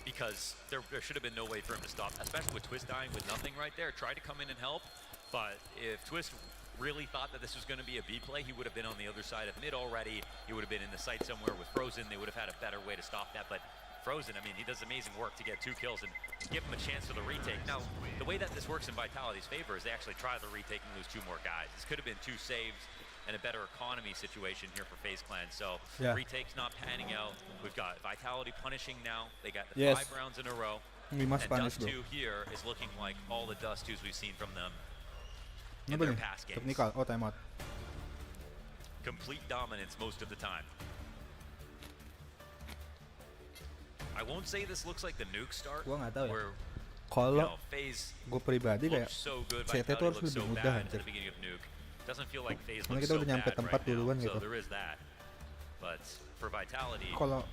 Because there should have been no way for him to stop, especially with Twist dying with nothing right there. Tried to come in and help, but if Twist really thought that this was going to be a B play, he would have been on the other side of mid already. He would have been in the site somewhere with Frozen. They would have had a better way to stop that, but Frozen, I mean, he does amazing work to get 2 kills and give him a chance for the retake. Now, the way that this works in Vitality's favor is they actually try the retake and lose 2 more guys. This could have been 2 saves and a better economy situation here for FaZe Clan. So retake's not panning out. We've got Vitality punishing now. They got the 5 rounds in a row. And Dust 2 here is looking like all the Dust 2s we've seen from them in their past games. Technical. Oh, timeout. Complete dominance most of the time. I won't say this looks like the nuke start. Gua nggak tahu ya. Where Kalau FaZe gue pribadi kayak so good, CT itu harus lebih mudah anjir. Doesn't feel like FaZe Karena looks kita so udah nyampe bad tempat right now, duluan so gitu. there is that. But for Vitality, Kalau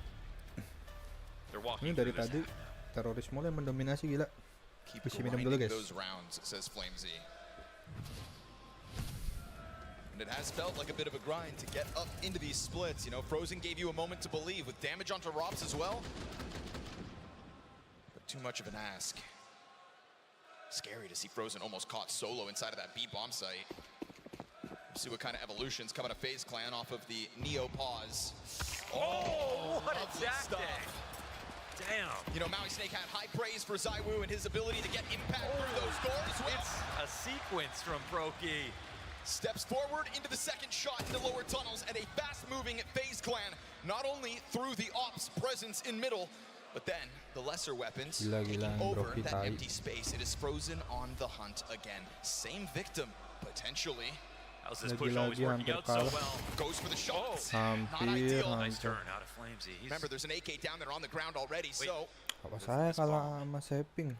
they're walking ini dari through tadi this. teroris mulai mendominasi gila. Keep Isi minum dulu guys. those rounds, says Flamesy. And it has felt like a bit of a grind to get up into these splits. You know, Frozen gave you a moment to believe with damage onto Robs as well. But too much of an ask. Scary to see Frozen almost caught solo inside of that B bomb site. See what kind of evolutions come out of FaZe Clan off of the Neo pause. Oh, what a lovely tactic! Damn. You know, Maui Snake had high praise for Zywoo and his ability to get impact through those doors. It's a sequence from Brokey. Steps forward into the second shot into lower tunnels and a fast-moving FaZe Clan, not only through the ops presence in middle, but then the lesser weapons taking over that empty space. It is Frozen on the hunt again. Same victim, potentially. How's this push always working out so well? Goes for the shots. Not ideal. Nice turn out of Flamesy. Remember, there's an AK down there on the ground already, so... Apa saya kalah sama Seping?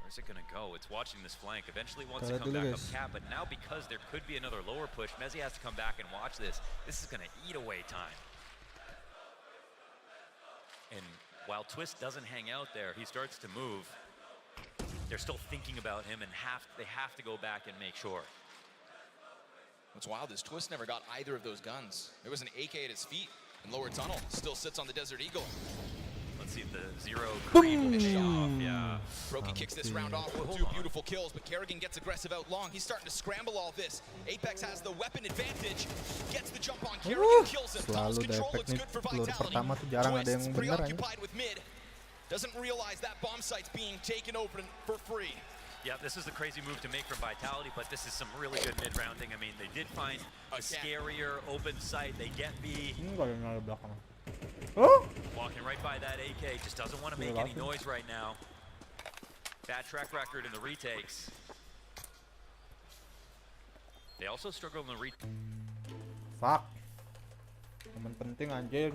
Where's it gonna go? It's watching this flank. Eventually wants to come back up cap, but now because there could be another lower push, Mezzi has to come back and watch this. This is gonna eat away time. And while Twist doesn't hang out there, he starts to move. They're still thinking about him and they have to go back and make sure. What's wild is Twist never got either of those guns. There was an AK at his feet in lower tunnel. Still sits on the Desert Eagle. Let's see if the zero creep will finish off. Yeah. Brokey kicks this round off with 2 beautiful kills, but Kerrigan gets aggressive out long. He's starting to scramble all this. Apex has the weapon advantage. Gets the jump on Kerrigan, kills him. Tunnel's control looks good for Vitality. Twist preoccupied with mid. Doesn't realize that bomb site's being taken over for free. Yeah, this is the crazy move to make from Vitality, but this is some really good mid-rounding. I mean, they did find a scarier open site. They get B. Walking right by that AK, just doesn't want to make any noise right now. Bad track record in the retakes. They also struggle in the retake. Fuck. Momen penting anjir.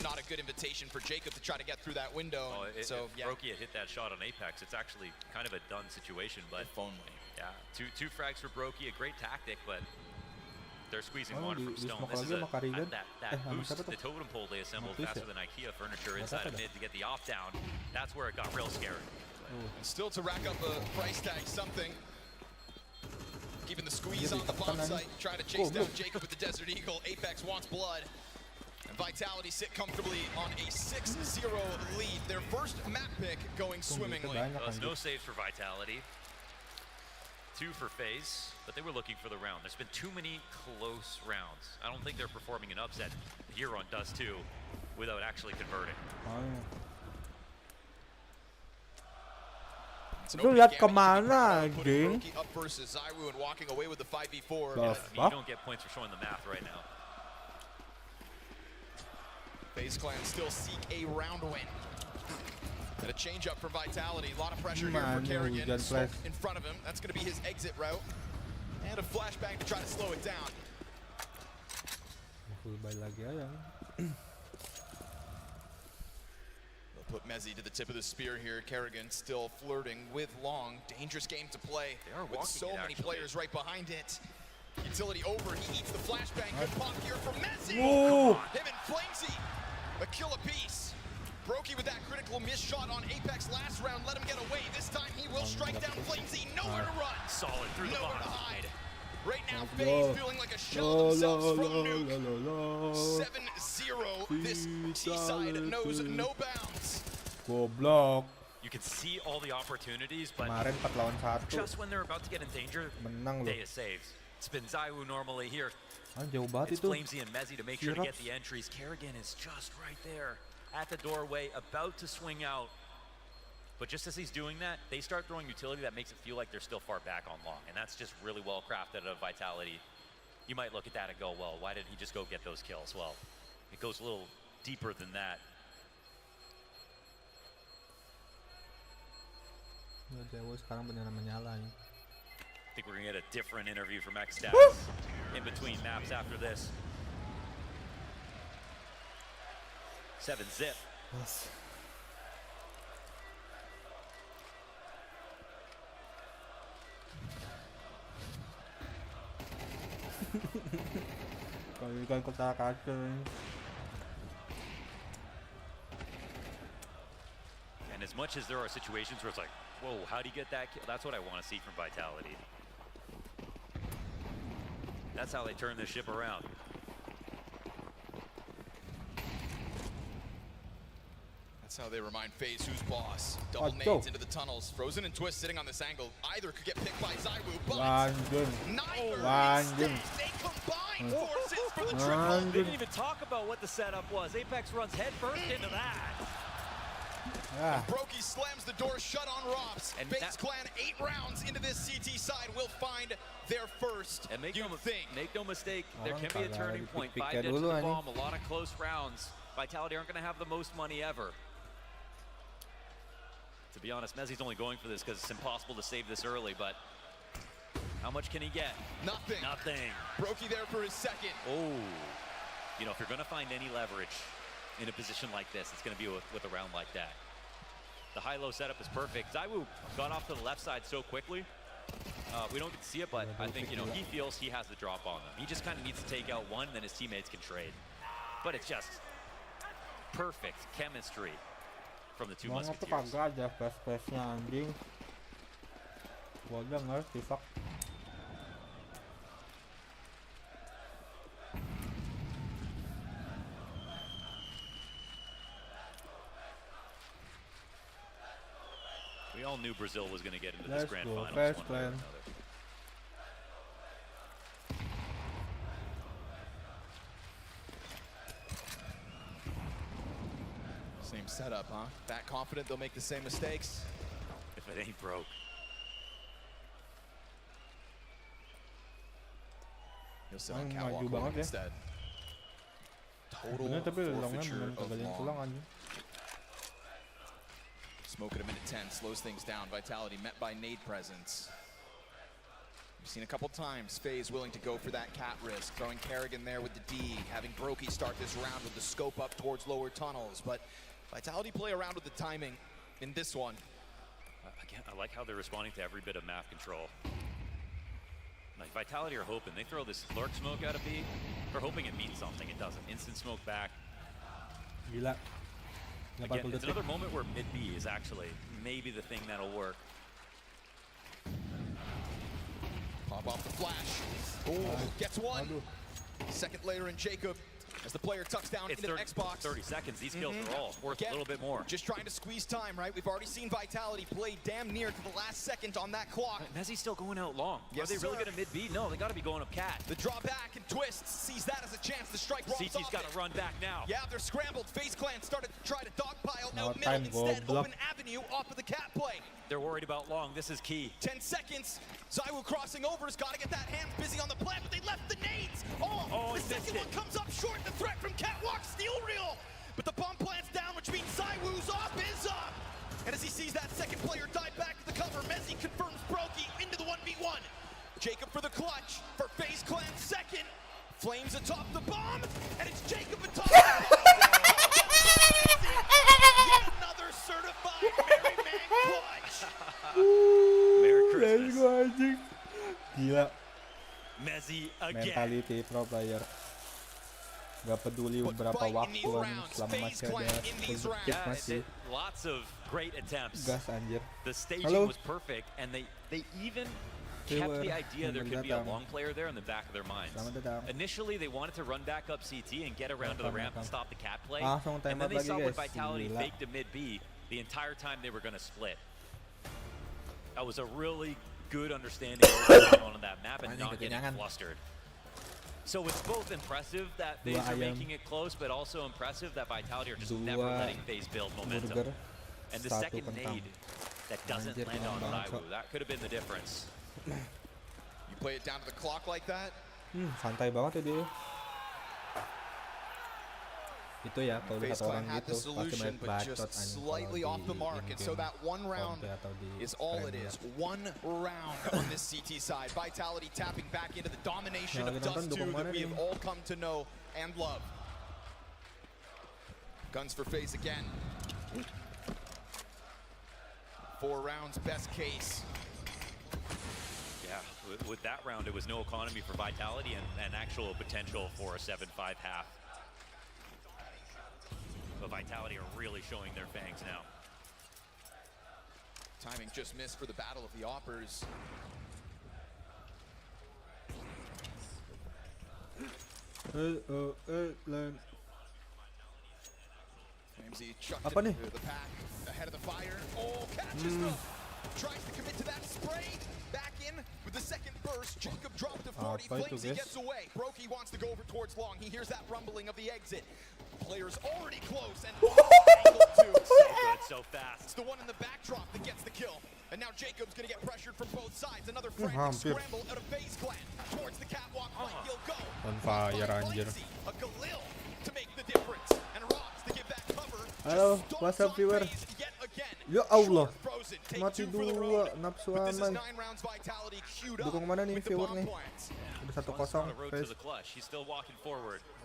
Not a good invitation for Jacob to try to get through that window. Oh, if Brokey had hit that shot on Apex, it's actually kind of a done situation. But if only. Yeah, two frags for Brokey, a great tactic, but they're squeezing one from Stone. This is that boost, the totem pole they assembled faster than IKEA furniture inside of mid to get the off down. That's where it got real scary. And still to rack up a price tag, something. Keeping the squeeze on the bomb site, trying to chase down Jacob with the Desert Eagle. Apex wants blood. And Vitality sit comfortably on a 6-0 lead. Their first map pick going swimmingly. There's no saves for Vitality. 2 for FaZe, but they were looking for the round. There's been too many close rounds. I don't think they're performing an upset here on Dust 2 without actually converting. Lu lihat kemana, geng? Up versus Zywoo and walking away with the 5v4. You don't get points for showing the math right now. FaZe Clan still seek a round win. And a change up for Vitality. A lot of pressure here for Kerrigan. Smoke in front of him. That's going to be his exit route. And a flashbang to try to slow it down. They'll put Mezzi to the tip of the spear here. Kerrigan still flirting with Long. Dangerous game to play with so many players right behind it. Utility over. He eats the flashbang. Good pop here from Mezzi. Him and Flamesy. A kill apiece. Brokey with that critical miss shot on Apex last round, let him get away. This time he will strike down Flamesy. Nowhere to run. Solid through the Nowhere bottom. to hide. Right now, Faze feeling like a shell of themselves from Nuke. 7-0. This Seaside knows no bounds. Goblok. You can see all the opportunities, but Kemarin 4 lawan 1. just when they're about to get in danger, Menang loh. they is saves. It's been Zaiwu normally here. Jauh banget It's itu. Flamesy and Mezzy to make sure to get the entries. Kerrigan is just right there at the doorway, about to swing out. But just as he's doing that, they start throwing utility that makes it feel like they're still far back on long. And that's just really well crafted out of Vitality. You might look at that and go, well, why didn't he just go get those kills? Well, it goes a little deeper than that. Sekarang beneran menyala nih. I think we're gonna get a different interview from X-Stats in between maps after this. 7-zip. Yes. Kalau ikan kotak-kating. And as much as there are situations where it's like, whoa, how do you get that kill? That's what I want to see from Vitality. That's how they turn this ship around. That's how they remind Faze who's boss. Double nades into the tunnels. Frozen and Twist sitting on this angle. Either could get picked by Zaiwu, but neither. They combine forces for the triple. They didn't even talk about what the setup was. Apex runs head first into that. Brokey slams the door shut on Robs. And Faze Clan 8 rounds into this CT side will find their first. And make no mistake, there Orang can be a kagak turning point. 5 dipikir dead to dulu, the anjing. bomb, a lot of close rounds. Vitality aren't going to have the most money ever. To be honest, Mezzy's only going for this because it's impossible to save this early, but how much can he get? Nothing. Nothing. Brokey there for his second. Oh. You know, if you're going to find any leverage in a position like this, it's going to be with a round like that. The high-low setup is perfect. Zaiwu got off to the left side so quickly. We don't get to see it, but I think, you know, he feels he has the drop on them. He just kind of needs to take out one, then his teammates can trade. But it's just perfect chemistry from the two Musketeers. Kagak ada flash-flashnya anjing. Gua udah ngerti, fuck. We all knew Brazil was going to get into this grand finals one way or another. Same setup, huh? That confident they'll make the same mistakes? If it ain't broke. He'll sit on catwalk holding instead. Total forfeiture of long. Smoke at a minute 10 slows things down. Vitality met by nade presence. We've seen a couple times Faze willing to go for that cat risk, throwing Kerrigan there with the D, having Brokey start this round with the scope up towards lower tunnels. But Vitality play around with the timing in this one. Again, I like how they're responding to every bit of map control. Like Vitality are hoping they throw this lurk smoke out of B. They're hoping it means something. It doesn't. Instant smoke back. Gila. Again, it's another moment where mid B is actually maybe the thing that'll work. Pop off the flash. Oh, gets one. Second later in Jacob. As the player tucks down into the Xbox. 30 seconds. These kills are all worth a little bit more. Just trying to squeeze time, right? We've already seen Vitality play damn near to the last second on that clock. Mezzy's still going out long. Yes, Are they really going to mid B? No, they got to be going up cat. The draw back and Twist sees that as a chance to strike Rob's CT's got to run back now. Yeah, they're scrambled. Faze Clan started to try to dogpile out middle. Instead, open avenue off of the cat play. They're worried about long. This is key. 10 seconds. Zaiwu crossing over has got to get that hands busy on the plant, but they left the nades. Oh, the second one comes up short. The threat from Catwalk, steel reel. But the bomb plant's down, which means Zaiwu's up is up. And as he sees that second player dive back to the cover, Mezzy confirms Brokey into the 1v1. Jacob for the clutch for Faze Clan second. Flames atop the bomb, and it's Jacob atop the Yet another certified Merry Man clutch. Merry Christmas. Gila. Mezzy again. Mentality pro player. Gak peduli berapa waktu selama masih ada full detik masih. Lots of great attempts. Gas anjir. The staging was perfect, and they even kept the idea there could be a long player there in the back of their minds. Initially, they wanted to run back up CT and get around to the ramp and stop the cat play. And then they saw when Vitality faked a mid B the entire time they were going to split. That was a really good understanding of what was going on that map and not getting flustered. So it's both impressive that Faze are making it close, but also impressive that Vitality are just never letting Faze build momentum. And the second nade that doesn't land on Zaiwu, that could have been the difference. You play it down to the clock like that? Santai banget ya dia. Itu ya kalau lihat orang gitu pasti banyak bacot slightly off the mark, and so that one round is all it is. One round on this CT side. Vitality tapping back into the domination of Dust 2 that we have all come to know and love. Guns for Faze again. 4 rounds, best case. Yeah, with that round, it was no economy for Vitality and actual potential for a 7-5 half. But Vitality are really showing their fangs now. Timing just missed for the battle of the Oppers. Ramsey chucked it into the pack, ahead of the fire. Oh, catches them! Tries to commit to that spray. Back in with the second burst. Jacob dropped to 40. Flamesy gets away. Brokey wants to go over towards long. He hears that rumbling of the exit. Player's already close and angled too. So good, so fast. It's the one in the backdrop that gets the kill. And now Jacob's gonna get pressured from both sides. Another frantic scramble out of Faze Clan. Towards the catwalk, he'll go. On fire, anjir. A Galil to make the difference. And Robs to give that cover. Halo, what's up viewer? Ya Allah, mati dua, nafsu aman. Dukung mana nih viewer nih? Udah 1-0, Faze.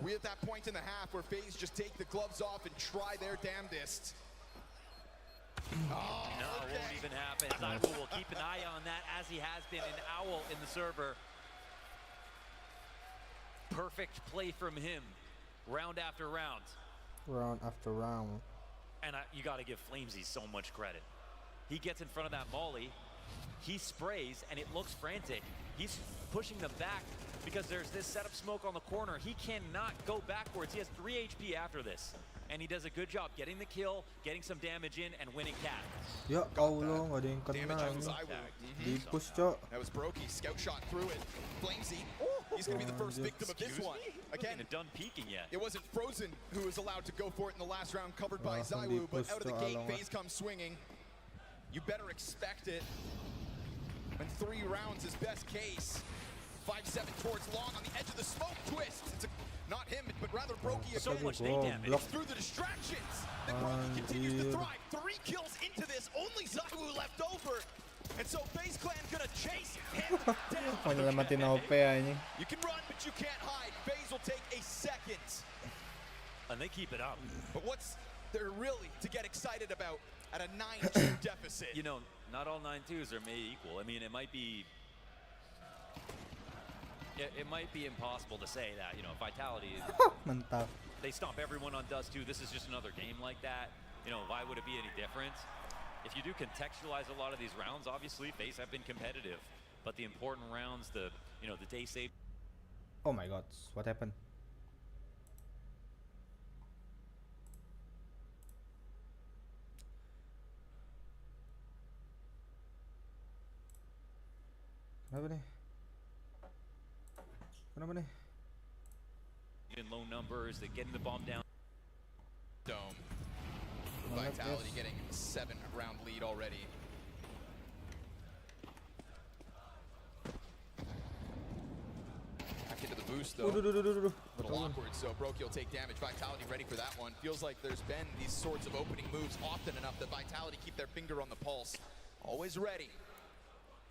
We at that point in the half where Faze just take the gloves off and try their damnedest. No, it won't even happen. Zaiwu will keep an eye on that as he has been an owl in the server. Perfect play from him, round after round. Round after round. And you got to give Flamesy so much credit. He gets in front of that molly, he sprays, and it looks frantic. He's pushing them back because there's this setup smoke on the corner. He cannot go backwards. He has 3 HP after this. And he does a good job getting the kill, getting some damage in, and winning cat. Ya Allah, nggak ada yang kena. Di push, cok. That was Brokey, scout shot through it. Flamesy, he's going to be the first victim of this one. Again, done peeking yet. It wasn't Frozen who was allowed to go for it in the last round, covered by Zaiwu, but out of the gate, Faze comes swinging. You better expect it. And 3 rounds is best case. 5-7 towards long on the edge of the smoke twist. It's not him, but rather Brokey. So much nade damage. Through the distractions. Then Brokey continues to thrive. 3 kills into this. Only Zaiwu left over. And so Faze Clan gonna chase him down. You can run, but you can't hide. Faze will take a second. And they keep it up. But what's there really to get excited about at a 9-2 deficit? You know, not all 9-2s are made equal. I mean, it might be impossible to say that, you know, Vitality, they stomp everyone on Dust 2. This is just another game like that. You know, why would it be any different? If you do contextualize a lot of these rounds, obviously Faze have been competitive, but the important rounds, the day save. Oh my God, what happened? Kenapa nih? In low numbers, they're getting the bomb down. Dome. Vitality getting a 7-round lead already. Back into the boost though. Little awkward, so Brokey will take damage. Vitality ready for that one. Feels like there's been these sorts of opening moves often enough that Vitality keep their finger on the pulse. Always ready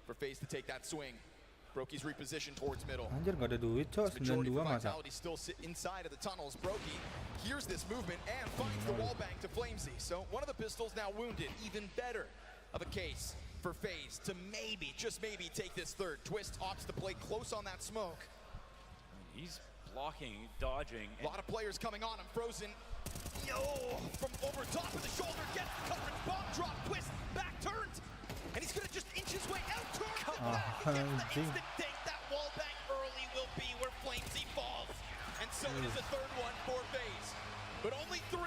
for Faze to take that swing. Brokey's repositioned towards middle. Anjir, nggak ada duit, cok. 92 masa. Vitality still sit inside of the tunnels. Brokey hears this movement and finds the wall bang to Flamesy. So one of the pistols now wounded. Even better of a case for Faze to maybe, just maybe, take this third. Twist opts to play close on that smoke. He's blocking, dodging. A lot of players coming on. I'm frozen. Yo, from over top of the shoulder, gets the coverage, bomb drop, twist, back turned. And he's gonna just inch his way out, turn back, gets the instant dink. That wall bang early will be where Flamesy falls. And so it is a third one for Faze. But only 3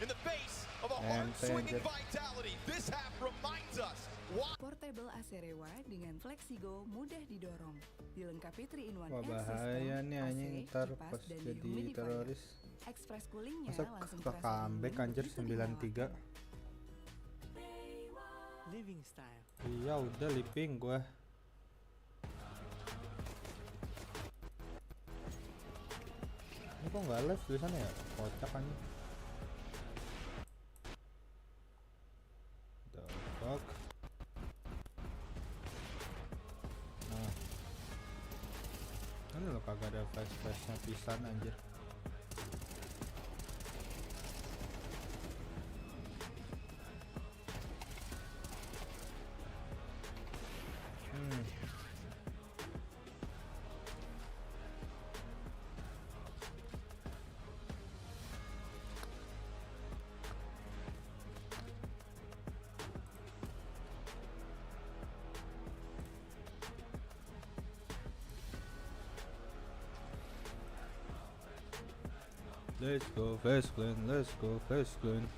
in the face of a hard-swinging Vitality. This half reminds us why. Portable AC Rewa dengan Flexigo mudah didorong. Dilengkapi 3-in-1 Wah, bahaya nih anjing, ntar pas jadi teroris. Express coolingnya masa langsung ke comeback anjir 93. Living style. Iya udah living gua. Ini kok nggak live tulisannya ya? Kocak anjing. The fuck. Nah. Ini loh kagak ada flash-flashnya pisan anjir. Let's go Faze clan, let's go Faze clan.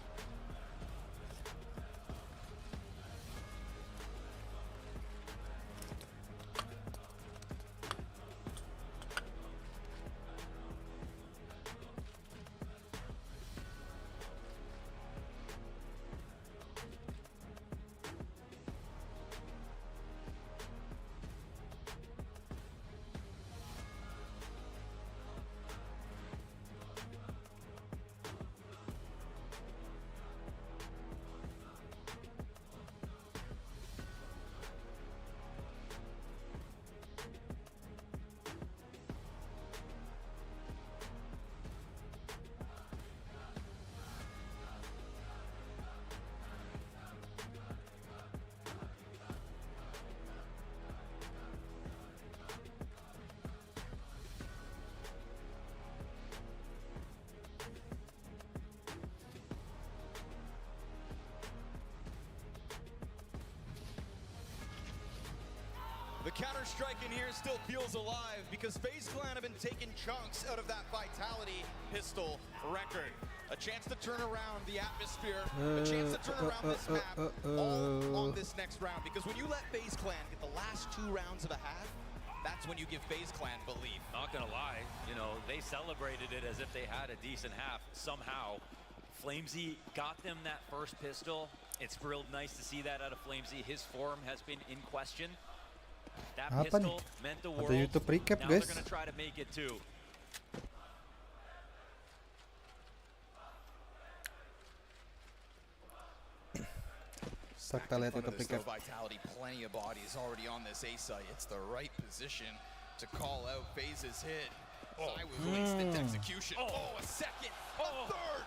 The counter-strike in here still feels alive because FaZe Clan have been taking chunks out of that Vitality pistol record. A chance to turn around the atmosphere, a chance to turn around this map, all on this next round. Because when you let FaZe Clan get the last 2 rounds of a half, that's when you give FaZe Clan belief. Not gonna lie, you know, they celebrated it as if they had a decent half somehow. Flamesy got them that first pistol. It's real nice to see that out of Flamesy. His form has been in question. That Apa pistol nih? meant the Ada world. YouTube recap, Now guys. they're gonna try to make it too. Kita lihat YouTube recap. Vitality, plenty of bodies already on this A site. It's the right position to call out Faze's hit. Zywoo instant execution. Oh, a second, a third.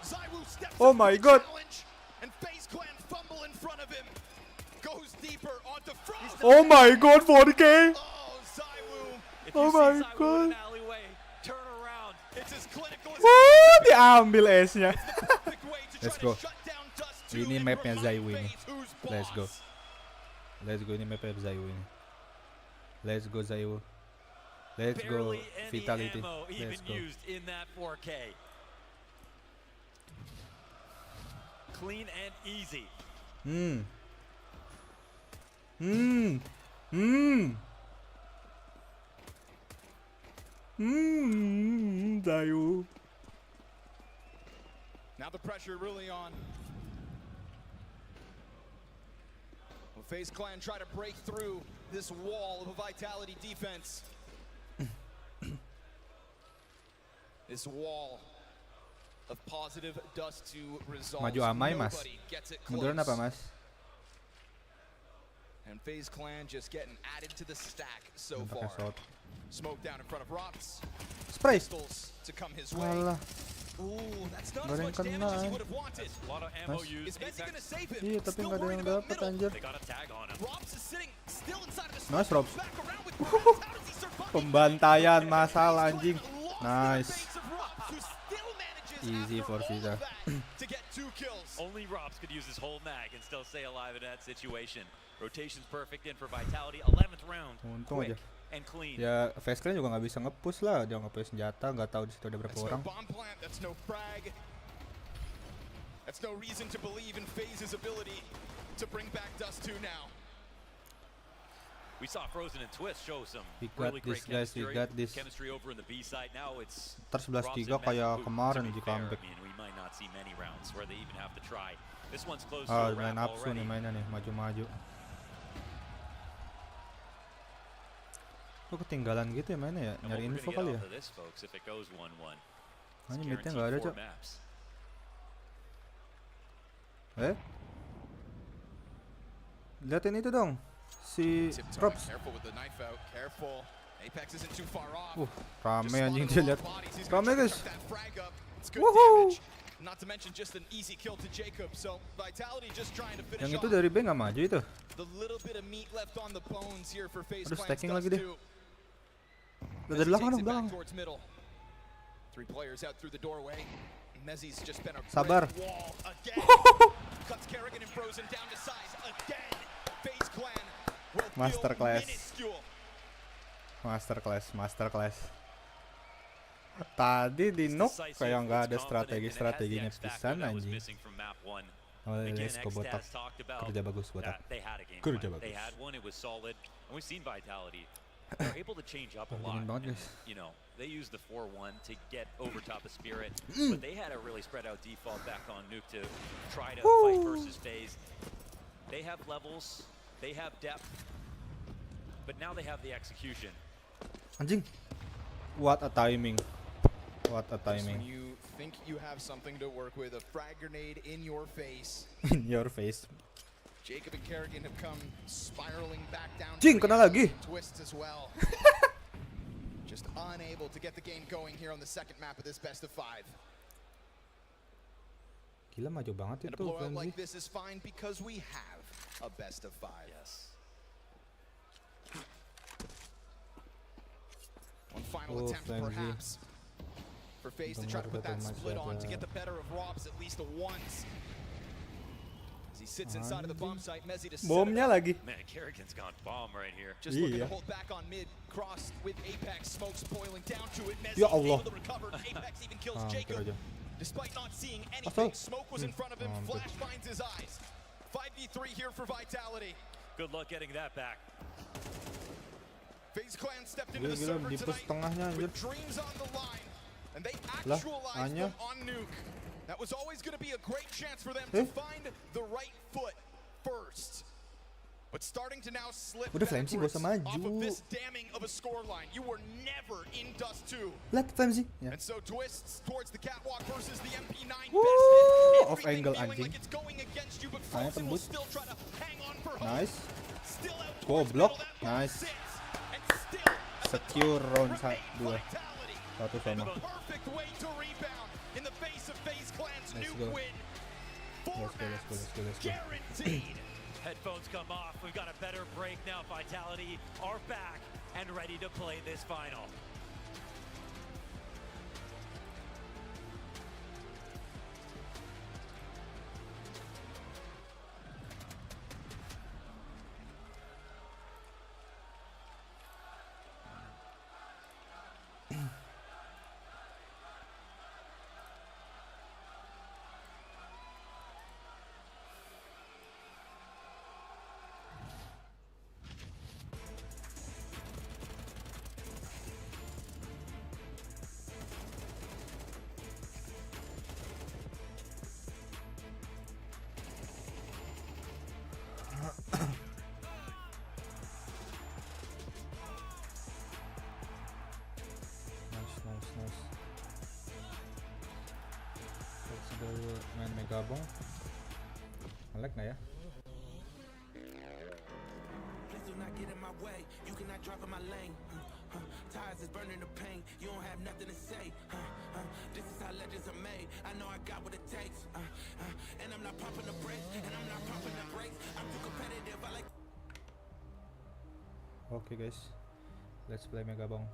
Zywoo steps Oh up my to the God. challenge, and FaZe Clan fumble in front of him. Goes deeper onto Frost. Oh my god, 4K! Oh, Zywoo. Oh my god! Alleyway, turn around. It's as clinical as Wuh, diambil S-nya. perfect way to Let's try go. to shut down Dust 2 Ini and mapnya remind Zywoo ini. FaZe who's Let's go. boss. Let's go, ini mapnya Zywoo ini. Let's go Zywoo. Let's go Barely any Vitality. ammo even Let's go. used in that 4K. Clean and easy. Zywoo. Now the pressure really on. Will FaZe Clan try to break through this wall of a Vitality defense? This wall of positive Dust 2 results. Maju amai, Mas. Nobody gets it Munduran close. apa, Mas? And FaZe Clan just getting added to the stack so Pakai far. shot. Smoke down in front of Rops. Spray. Pistols to come his way. Walah. Ooh, that's not Gak as ada yang much damage as he kena. would have wanted. A lot of ammo Nice. used. Is Messi gonna save him? Iya, tapi Still nggak ada worried yang about dapat middle. anjir. They got a tag on him. Robs is sitting still inside of the Nice, smoke. Robs. Back around with Burns. How does he survive? Pembantaian massal anjing. Nice. Easy for Vita. Only Robs could use his whole mag and still stay alive in that situation. Rotation's perfect in for Vitality. 11th round. Untung aja. And clean. Ya, Faze juga nggak bisa nge-push lah. Dia nggak punya senjata, nggak tahu di situ ada berapa orang. That's no reason to believe in Faze's ability to bring back Dust 2 now. We saw Frozen and Twist show some We got really this, great guys. We got this. chemistry over in the B side. Now it's Ntar 11-3 kayak kemarin di comeback. I mean, we might not see many rounds where they even have to try. This one's close to Ah, a wrap main nafsu already. nih mainnya nih, maju-maju. Kok ketinggalan gitu ya mainnya ya? And Nyari what we're info gonna kali get ya? off of this, folks, if it goes 1-1. Hanya It's midnya nggak ada, guaranteed Cok. 4 maps. Liatin itu dong. Si Props. Careful with the knife out. Careful. Apex isn't too far off. Rame anjing dia lihat. Rame guys. It's good damage. Not to mention just an easy kill to Jacob. So Vitality just trying to finish Yang itu off. dari B nggak maju itu. The little bit of meat left on the bones here for Faze Aduh, Clan's stacking Dust lagi deh. 2. Dari belakang dong, Takes it back belakang. towards middle. 3 players out through the doorway. Mezzi's just been a Sabar. brick wall again. Cuts Kerrigan and Frozen down to size again. Faze Clan will feel Masterclass. minuscule. Masterclass. Tadi di knock kayak nggak ada strateginya pisan anjing. Oh, let's go botak. Kerja bagus botak. Kerja bagus. They had one, it was solid. And we've seen Vitality. They're able to change up a lot. Dingin banget And, guys. you know, they used the 4-1 to get over top of Spirit, Mm. but they had a really spread out default back on Nuke to try to fight versus Faze. They have levels, they have depth, but now they have the execution. Anjing. What a timing. What a timing. When you think you have something to work with, a frag grenade in your face. In your face. Jacob and Kerrigan have come spiraling back down. Jing, kena lagi. Twists as well. Just unable to get the game going here on the second map of this best of 5. Gila maju banget And a itu blowout Frenzy. like this is fine because we have a best of 5. Yes. One final attempt, Frenzy. perhaps, for Faze to try to put that split on to get the better of Robs at least once. As he sits inside of the bomb site, Mezzi to set it Bomnya up. lagi. Man, Kerrigan's gone bomb right here. Just looking to Iya. hold back on mid, crossed with Apex, smoke spoiling down to it. Mezzi Ya Allah. able to recover. Apex even kills Hampir Jacob. aja. Despite not seeing Asal. anything, smoke was in front of him. Hampir. Flash finds his eyes. 5v3 here for Vitality. Good luck getting that back. Faze Clan stepped into the Gila, server di push tonight tengahnya anjir. with dreams on the line, and they Lah, actualized Anya. them on Nuke. That was always going to be a great chance for them to find the right foot first. But starting to now slip Udah, Flamesy gak backwards usah maju. off of this damning of a scoreline. You were never in Dust 2. Lihat Flamesy. Ya. And so twists towards the catwalk versus the MP9 Woo! best. Off angle, feeling anjing. like it's going against you, but Tanya Frozen will tembus. still try to hang on for hope. Nice. Still out towards Goblok. middle, that ball Nice. sits, and still at the Secure top round remains 2. Vitality. Satu sama. The perfect way to rebound in the face of Faze Clan's Let's Nuke go. win. 4 Let's go, let's go, let's go, let's go. guaranteed. Headphones come off. We've got a better break now. Vitality are back and ready to play this final. Nice. Let's go main Megabong. Nge-lag nggak ya? Please do not get in my way. You cannot drive in my lane. Tires is burning the pain. You don't have nothing to say. This is how legends are made. I know I got what it takes. And I'm not pumping the brakes. And I'm not pumping the brakes. I'm too competitive. I like. Oke guys. Let's play Mega Bong.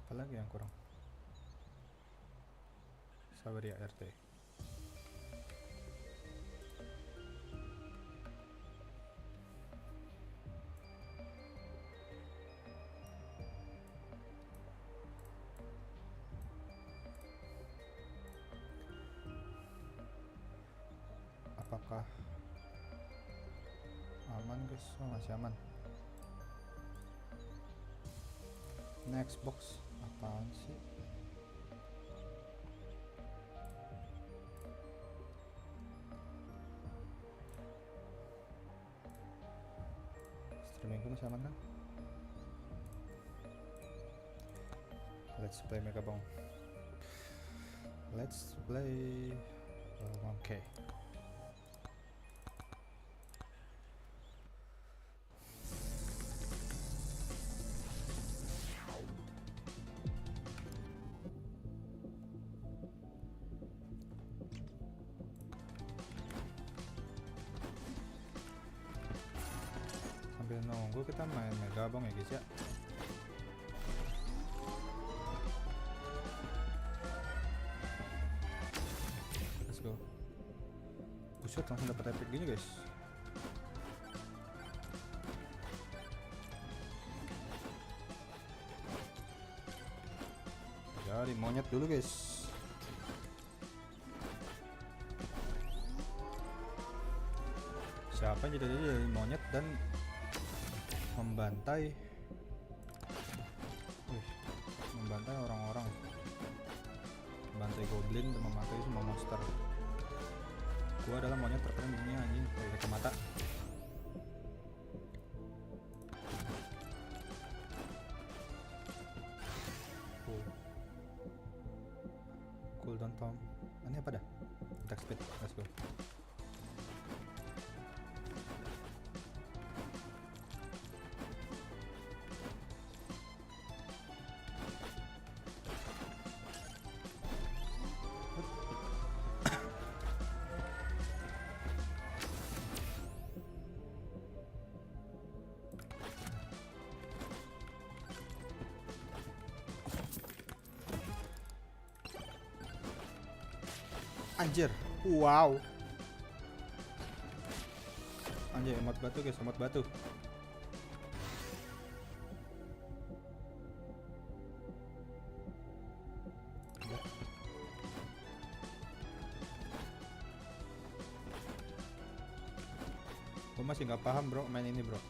Apalagi yang kurang? Sabar ya RT. Apakah aman guys? Oh, masih aman. Next box apaan sih? Streamingku masih aman kan? Let's play Mega Bong. Let's play 1K. Sambil nunggu kita main Mega Bong ya guys ya. Let's go. Buset, langsung dapat epic gini guys. Jadi monyet dulu guys. Siapa yang jadi monyet dan membantai orang-orang, membantai goblin dan membantai semua monster. Gua adalah monyet terkeren di dunia anjing, dari kacamata. Cooldown Tom. Ini apa dah? Attack speed. Let's go. Anjir, wow. Anjir, emot batu guys, emot batu. Gue masih nggak paham bro main ini bro.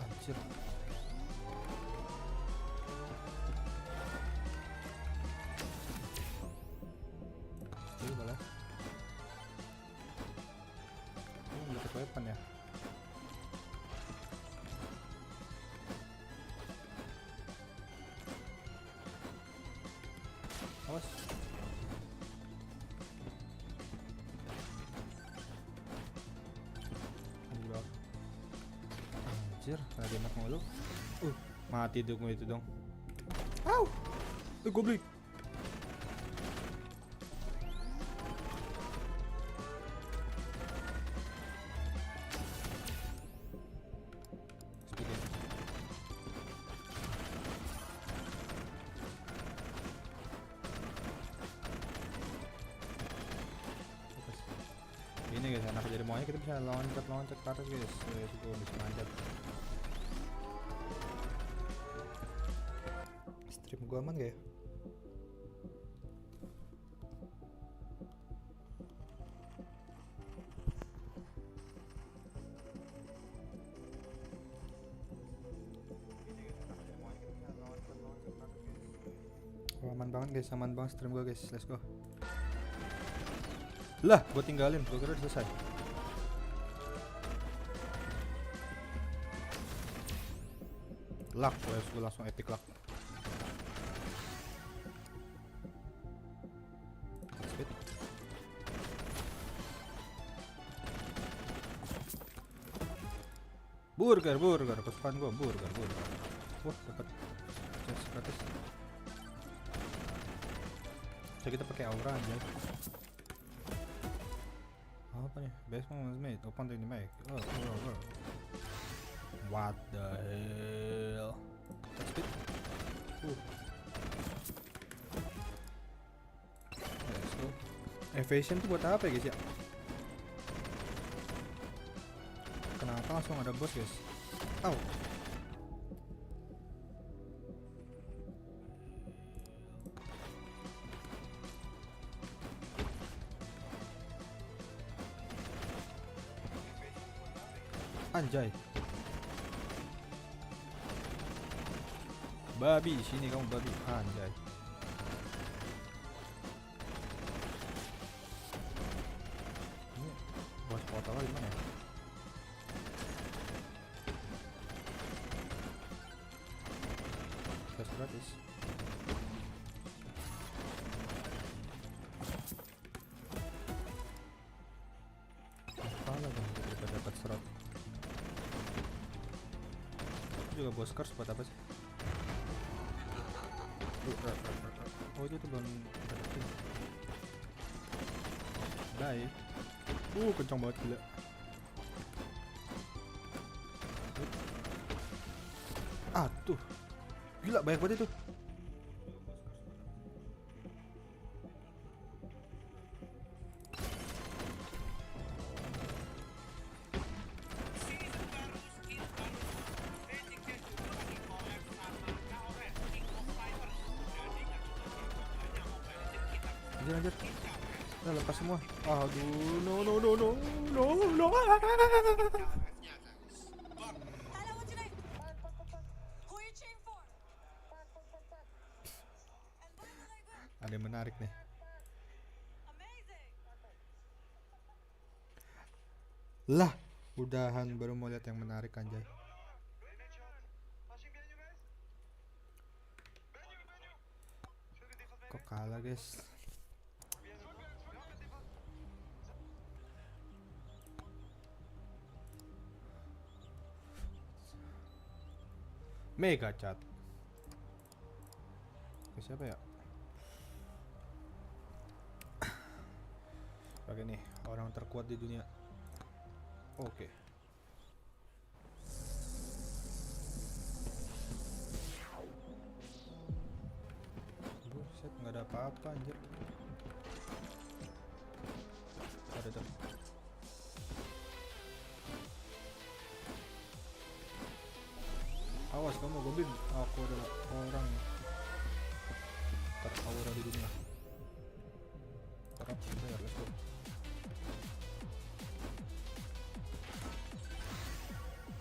Anjir. Weapon ya. Awas. Anjir, kena demat mulu. Mati dong itu dong. Au. Goblin. Ini guys, enak jadi maunya kita bisa loncat ke atas guys. Gue bisa manjat. Stream gue aman gak ya? Oh, aman banget guys, aman banget stream gue guys. Let's go. Lah, gue tinggalin, gue kira udah selesai. Luck, gue langsung epic luck. Burger kesukaan gua, burger. Wah, dapat chest gratis. So kita pakai aura aja. Apa nih? Best one was made. Open to the mic. Oh. What the hell? That's it. Let's go. Evasion tuh buat apa ya guys ya? Kenapa langsung ada bos guys? Au. Anjay. Babi, sini kamu babi. Anjay. Ini bos portal di mana ya? Gas gratis. Apa lagi kita dapat serat? Juga bos curse buat apa sih? Oh itu tuh belum dapetin. Bye. Kencang banget gila. Tuh. Gila banyak banget itu. Anjir. Udah lepas semua. Aduh, no. Ada yang menarik nih. Lah, udahan baru mau lihat yang menarik anjay. Kok kalah guys? Mega chat. Ke siapa ya? Oke nih, orang terkuat di dunia. Oke. Buset, nggak ada apa-apa anjir. Ada tuh. Awas kamu goblin, aku adalah orang teraura di dunia. Corrupt player, let's go.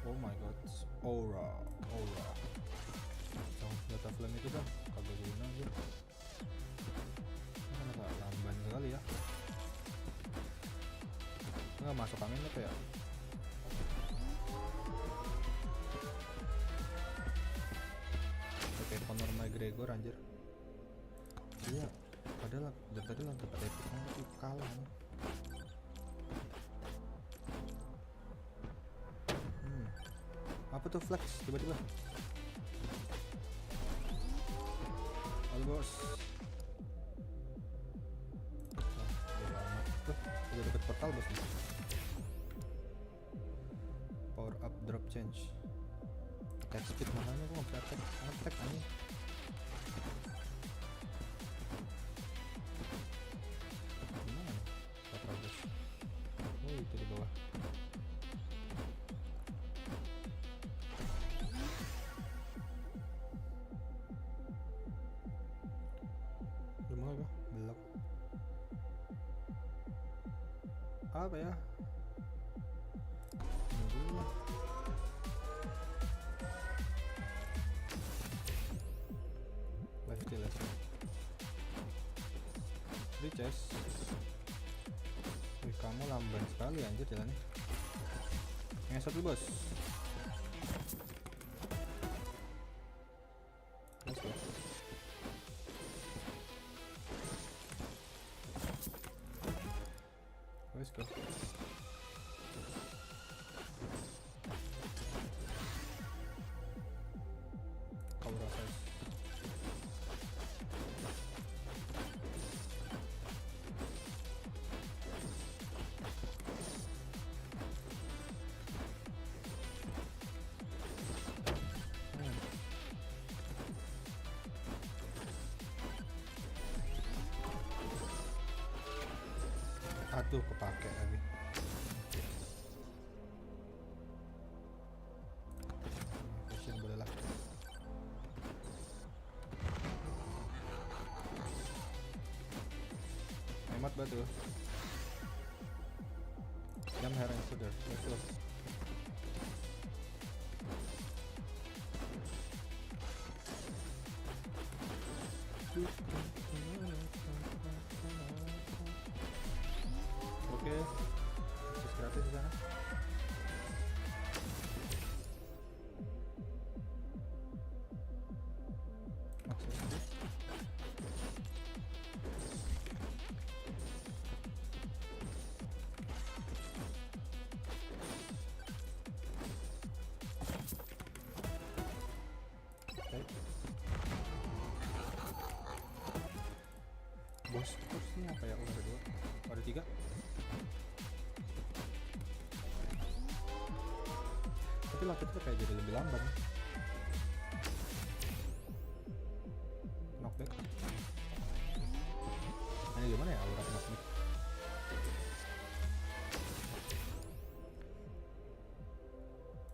Oh my god, aura. Jangan data flame itu kan, kagak guna aja. Agak lamban sekali ya. Nggak masuk angin apa ya? Conor McGregor anjir. Iya, padahal dari tadi langsung dapat epic tapi kalah nih. Apa tuh flex tiba-tiba? Halo bos. Udah dapet portal bos nih. Power up drop change. Attack speed makanya gua nggak bisa attack anjing. Gimana? Portal bos. Oh itu di bawah. Belum apa? Belum. Apa ya? Chest. Wih, kamu lamban sekali anjir jalannya. Ngesot dulu bos. Let's go. Let's go. Tuh kepake lagi. Fashion boleh lah. Hemat batu. Jam hair and sugar. Let's go. Oke, akses gratis di sana. Akses gratis. Bos kursnya apa ya? Oh, ada 2, ada 3. Tapi lakitnya kayak jadi lebih lamban. Knockback. Ini gimana ya aura knockback?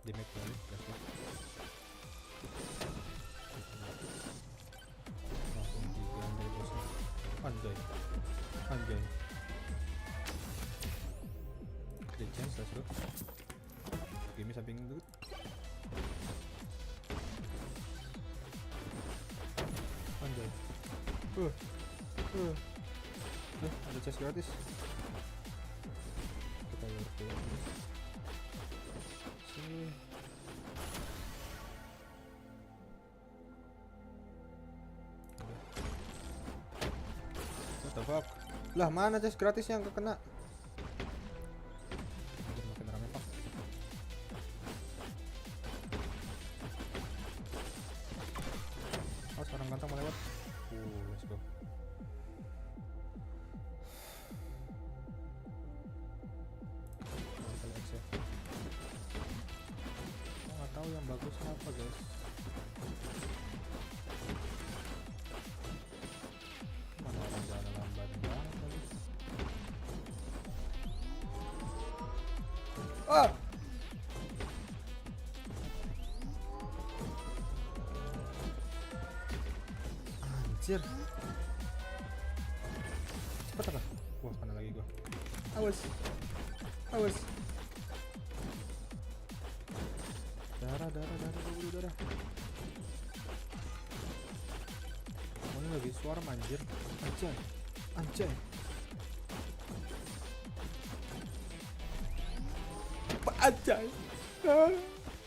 Damage balik, flashback. Langsung diambil bosnya. Anjay. Anjay. Ada chance lah, bro. Game samping dulu. Anjay. Ada chest gratis. Kita lihat ke sini. What the fuck? Lah mana chest gratis yang kena? Makin rame pak. Oh seorang ganteng mau lewat. Let's go. Nggak tahu yang bagus apa guys. Mana orang jalan lambat banget lagi. Ah! Anjir. Cepet apa? Wah kena lagi gua. Awas. Awas. Darah darah. Oh, ini lagi suara anjir. Anjay. Anjay.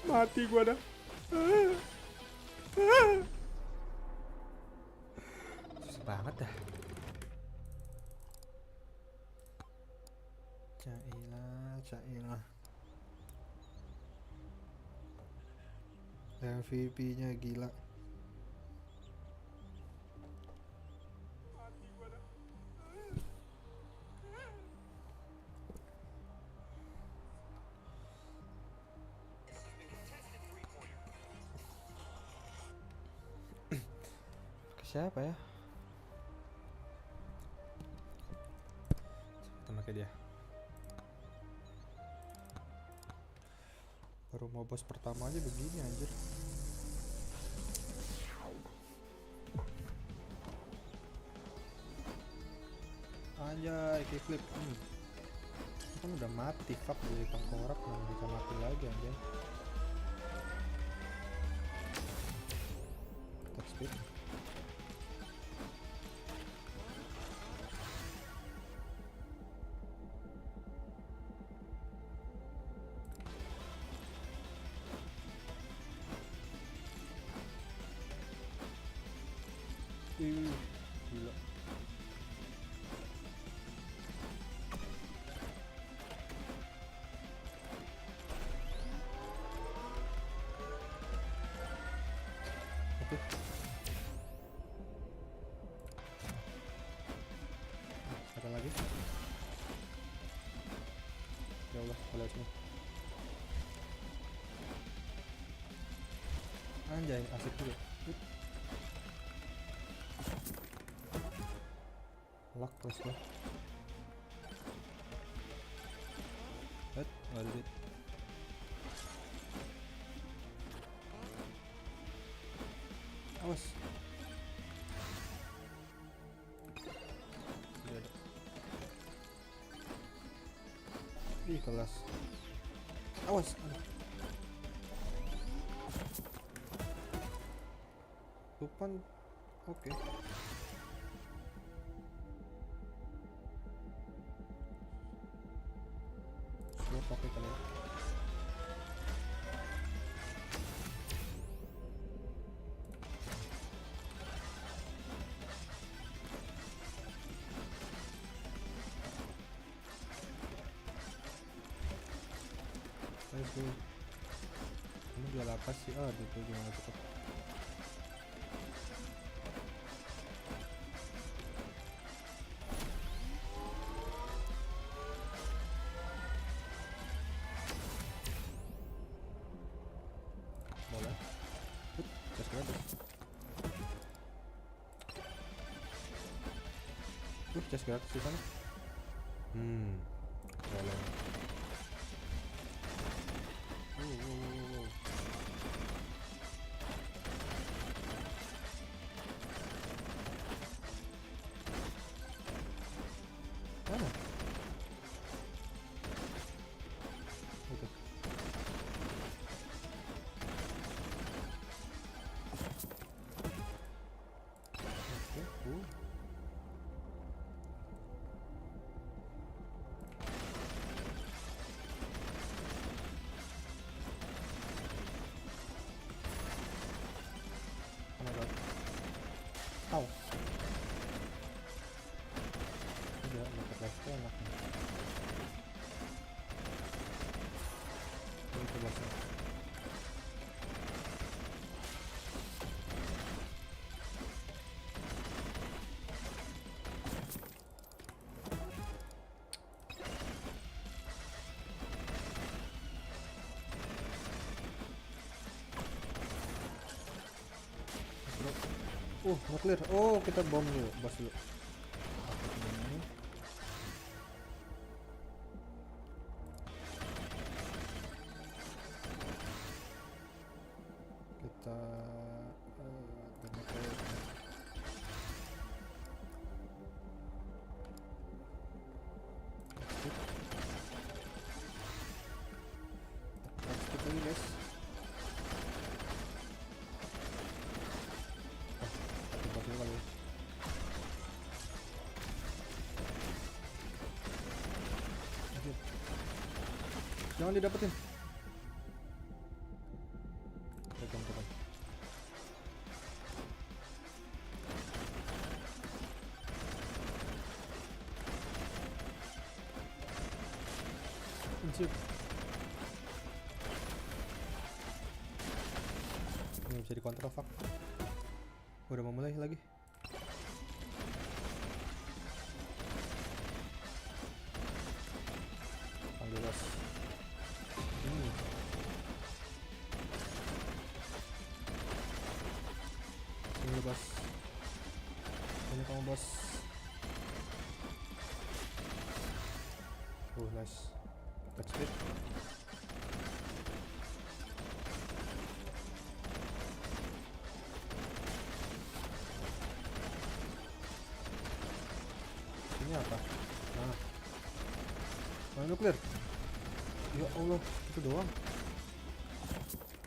Mati gua dah. Susah banget dah. Cailah. MVP-nya gila. Ke siapa ya? Kita pakai dia. Baru mau bos pertama aja begini anjir. Anjay, kickflip. Kan udah mati, fuck dari tengkorak mana bisa mati lagi anjay. Attack speed. Gila. Oke. Ada lagi? Ya Allah, lihat semua. Anjay, asik juga. Lock plus lah. Nggak ada duit. Awas. Tidak ada. Ih, kelas. Awas. Lupan. Oke. Sudah pakai kali ya. Ini jual apa sih? Ah, itu gimana cukup. Boleh. Just gratis. Just gratis di sana. Boleh. Mana? Oke. Tahu. Udah dapat lagi enak nih. Ini coba sih. Nggak clear. Oh, kita bom dulu, bos dulu. Ini. Kita skip lagi guys. Jangan didapetin. Tekan. Anjir. Ini bisa dikontrol, fuck. Udah mau mulai lagi. Panggil bos. Sini bos. Ini kamu bos. Nice. Attack speed. Ini apa? Nah. Mana nuklir? Ya Allah, itu doang.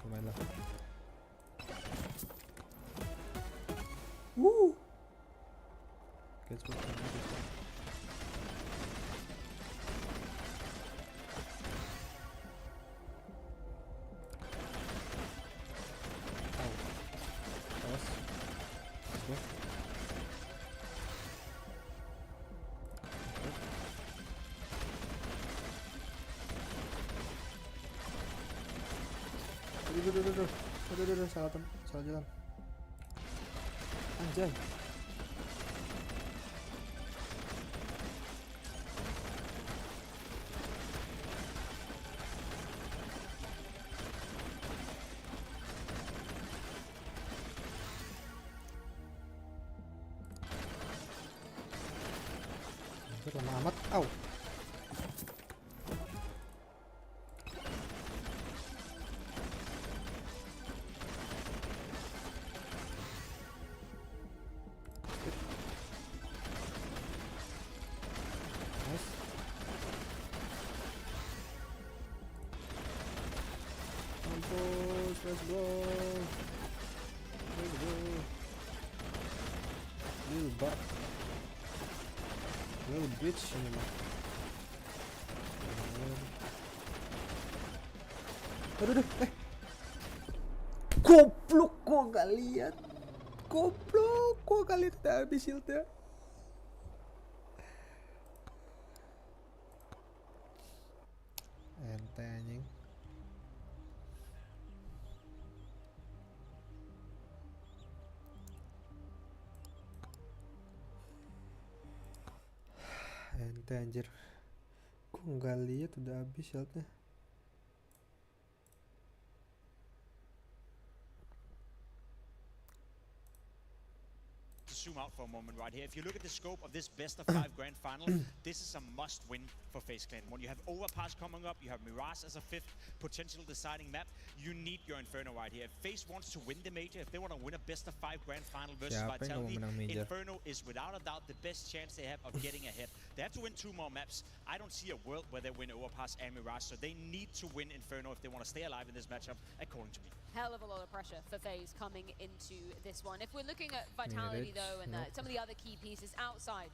Lumayan lah. Let's go. Aduh, salah jalan. Anjay. Anjir, lama amat. Au. Let's go. Little butt. Little bitch ini mah. Aduh, Goblok, gua gak lihat. Goblok, gua gak lihat udah habis shieldnya. Ente anjing. Ente anjir. Gua nggak lihat udah habis shieldnya. Zoom out for a moment right here. If you look at the scope of this best of 5 grand final, this is a must win for FaZe Clan. When you have Overpass coming up, you have Mirage as a 5th potential deciding map, you need your Inferno right here. If FaZe wants to win the major, if they want to win a best of 5 grand final versus Vitality, Inferno is without a doubt the best chance they have of getting ahead. They have to win 2 more maps. I don't see a world where they win Overpass and Mirage, so they need to win Inferno if they want to stay alive in this matchup, according to me. Hell of a lot of pressure for FaZe coming into this one. If we're looking at Vitality though, and some of the other key pieces outside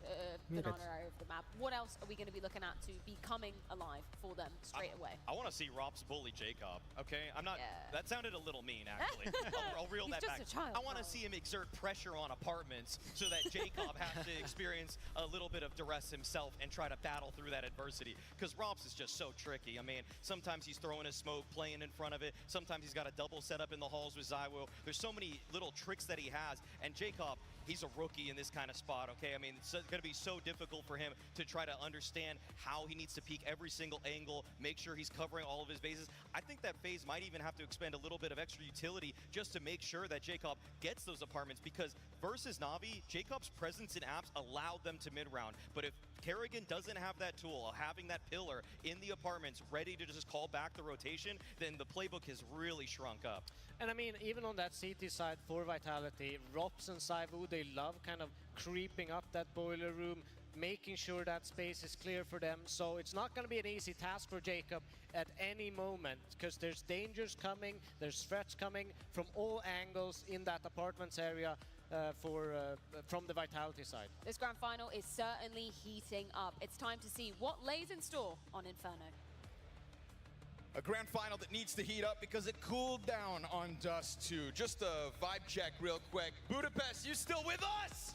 banana area of the map, what else are we going to be looking at to be coming alive for them straight away? I want to see Rops bully Jacob. Okay, I'm not. That sounded a little mean, actually. I'll reel that back. I want to see him exert pressure on apartments so that Jacob has to experience a little bit of duress himself and try to battle through that adversity. Because Rops is just so tricky. I mean, sometimes he's throwing his smoke, playing in front of it. Sometimes he's got a double set up in the halls with ZywOo. There's so many little tricks that he has, and Jacob, he's a rookie in this kind of spot, okay? I mean, it's going to be so difficult for him to try to understand how he needs to peek every single angle, make sure he's covering all of his bases. I think that FaZe might even have to expend a little bit of extra utility just to make sure that Jacob gets those apartments, because versus Na'Vi, Jacob's presence in apps allowed them to mid-round. But if Kerrigan doesn't have that tool, having that pillar in the apartments ready to just call back the rotation, then the playbook has really shrunk up. And I mean, even on that CT side for Vitality, Rops and ZywOo, they love kind of creeping up that boiler room, making sure that space is clear for them. So it's not going to be an easy task for Jacob at any moment, because there's dangers coming, there's threats coming from all angles in that apartments area from the Vitality side. This grand final is certainly heating up. It's time to see what lays in store on Inferno. A grand final that needs to heat up because it cooled down on Dust 2. Just a vibe check real quick. Budapest, you still with us?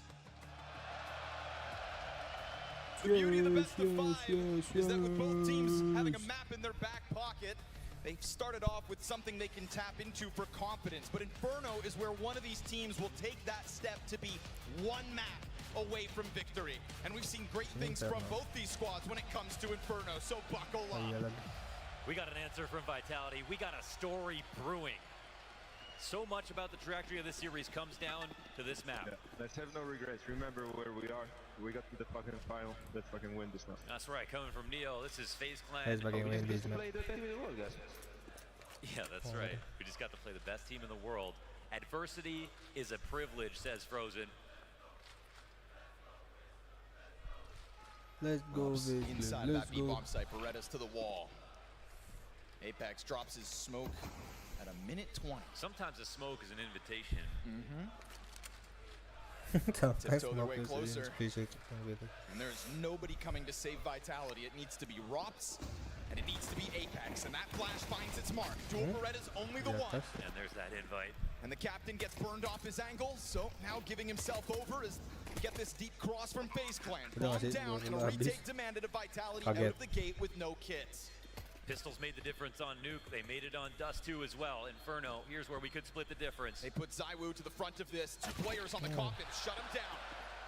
The beauty of the best of 5 is that with both teams having a map in their back pocket, they've started off with something they can tap into for confidence. But Inferno is where one of these teams will take that step to be one map away from victory. And we've seen great things from both these squads when it comes to Inferno, so buckle up. We got an answer from Vitality. We got a story brewing. So much about the trajectory of this series comes down to this map. Yeah, let's have no regrets. Remember where we are. We got to the fucking final. Let's fucking win this now. That's right. Coming from Neo, this is FaZe Clan. Let's fucking win this map. Yeah, that's right. We just got to play the best team in the world. Adversity is a privilege, says Frozen. Let's go, Viz. Inside Let's that B-bomb site, Berettas to the wall. Apex drops his smoke at a minute 20. Sometimes a smoke is an invitation. Tiptoe their way closer. And there's nobody coming to save Vitality. It needs to be Rops, and it needs to be Apex. And that flash finds its mark. Dual Beretta's only the one. And there's that invite. And the captain gets burned off his angle, so now giving himself over as get this deep cross from FaZe Clan. Bomb down, and a retake demanded of Vitality out of the gate with no kits. Pistols made the difference on Nuke. They made it on Dust 2 as well. Inferno, here's where we could split the difference. They put ZywOo to the front of this. 2 players on the coffin. Shut him down.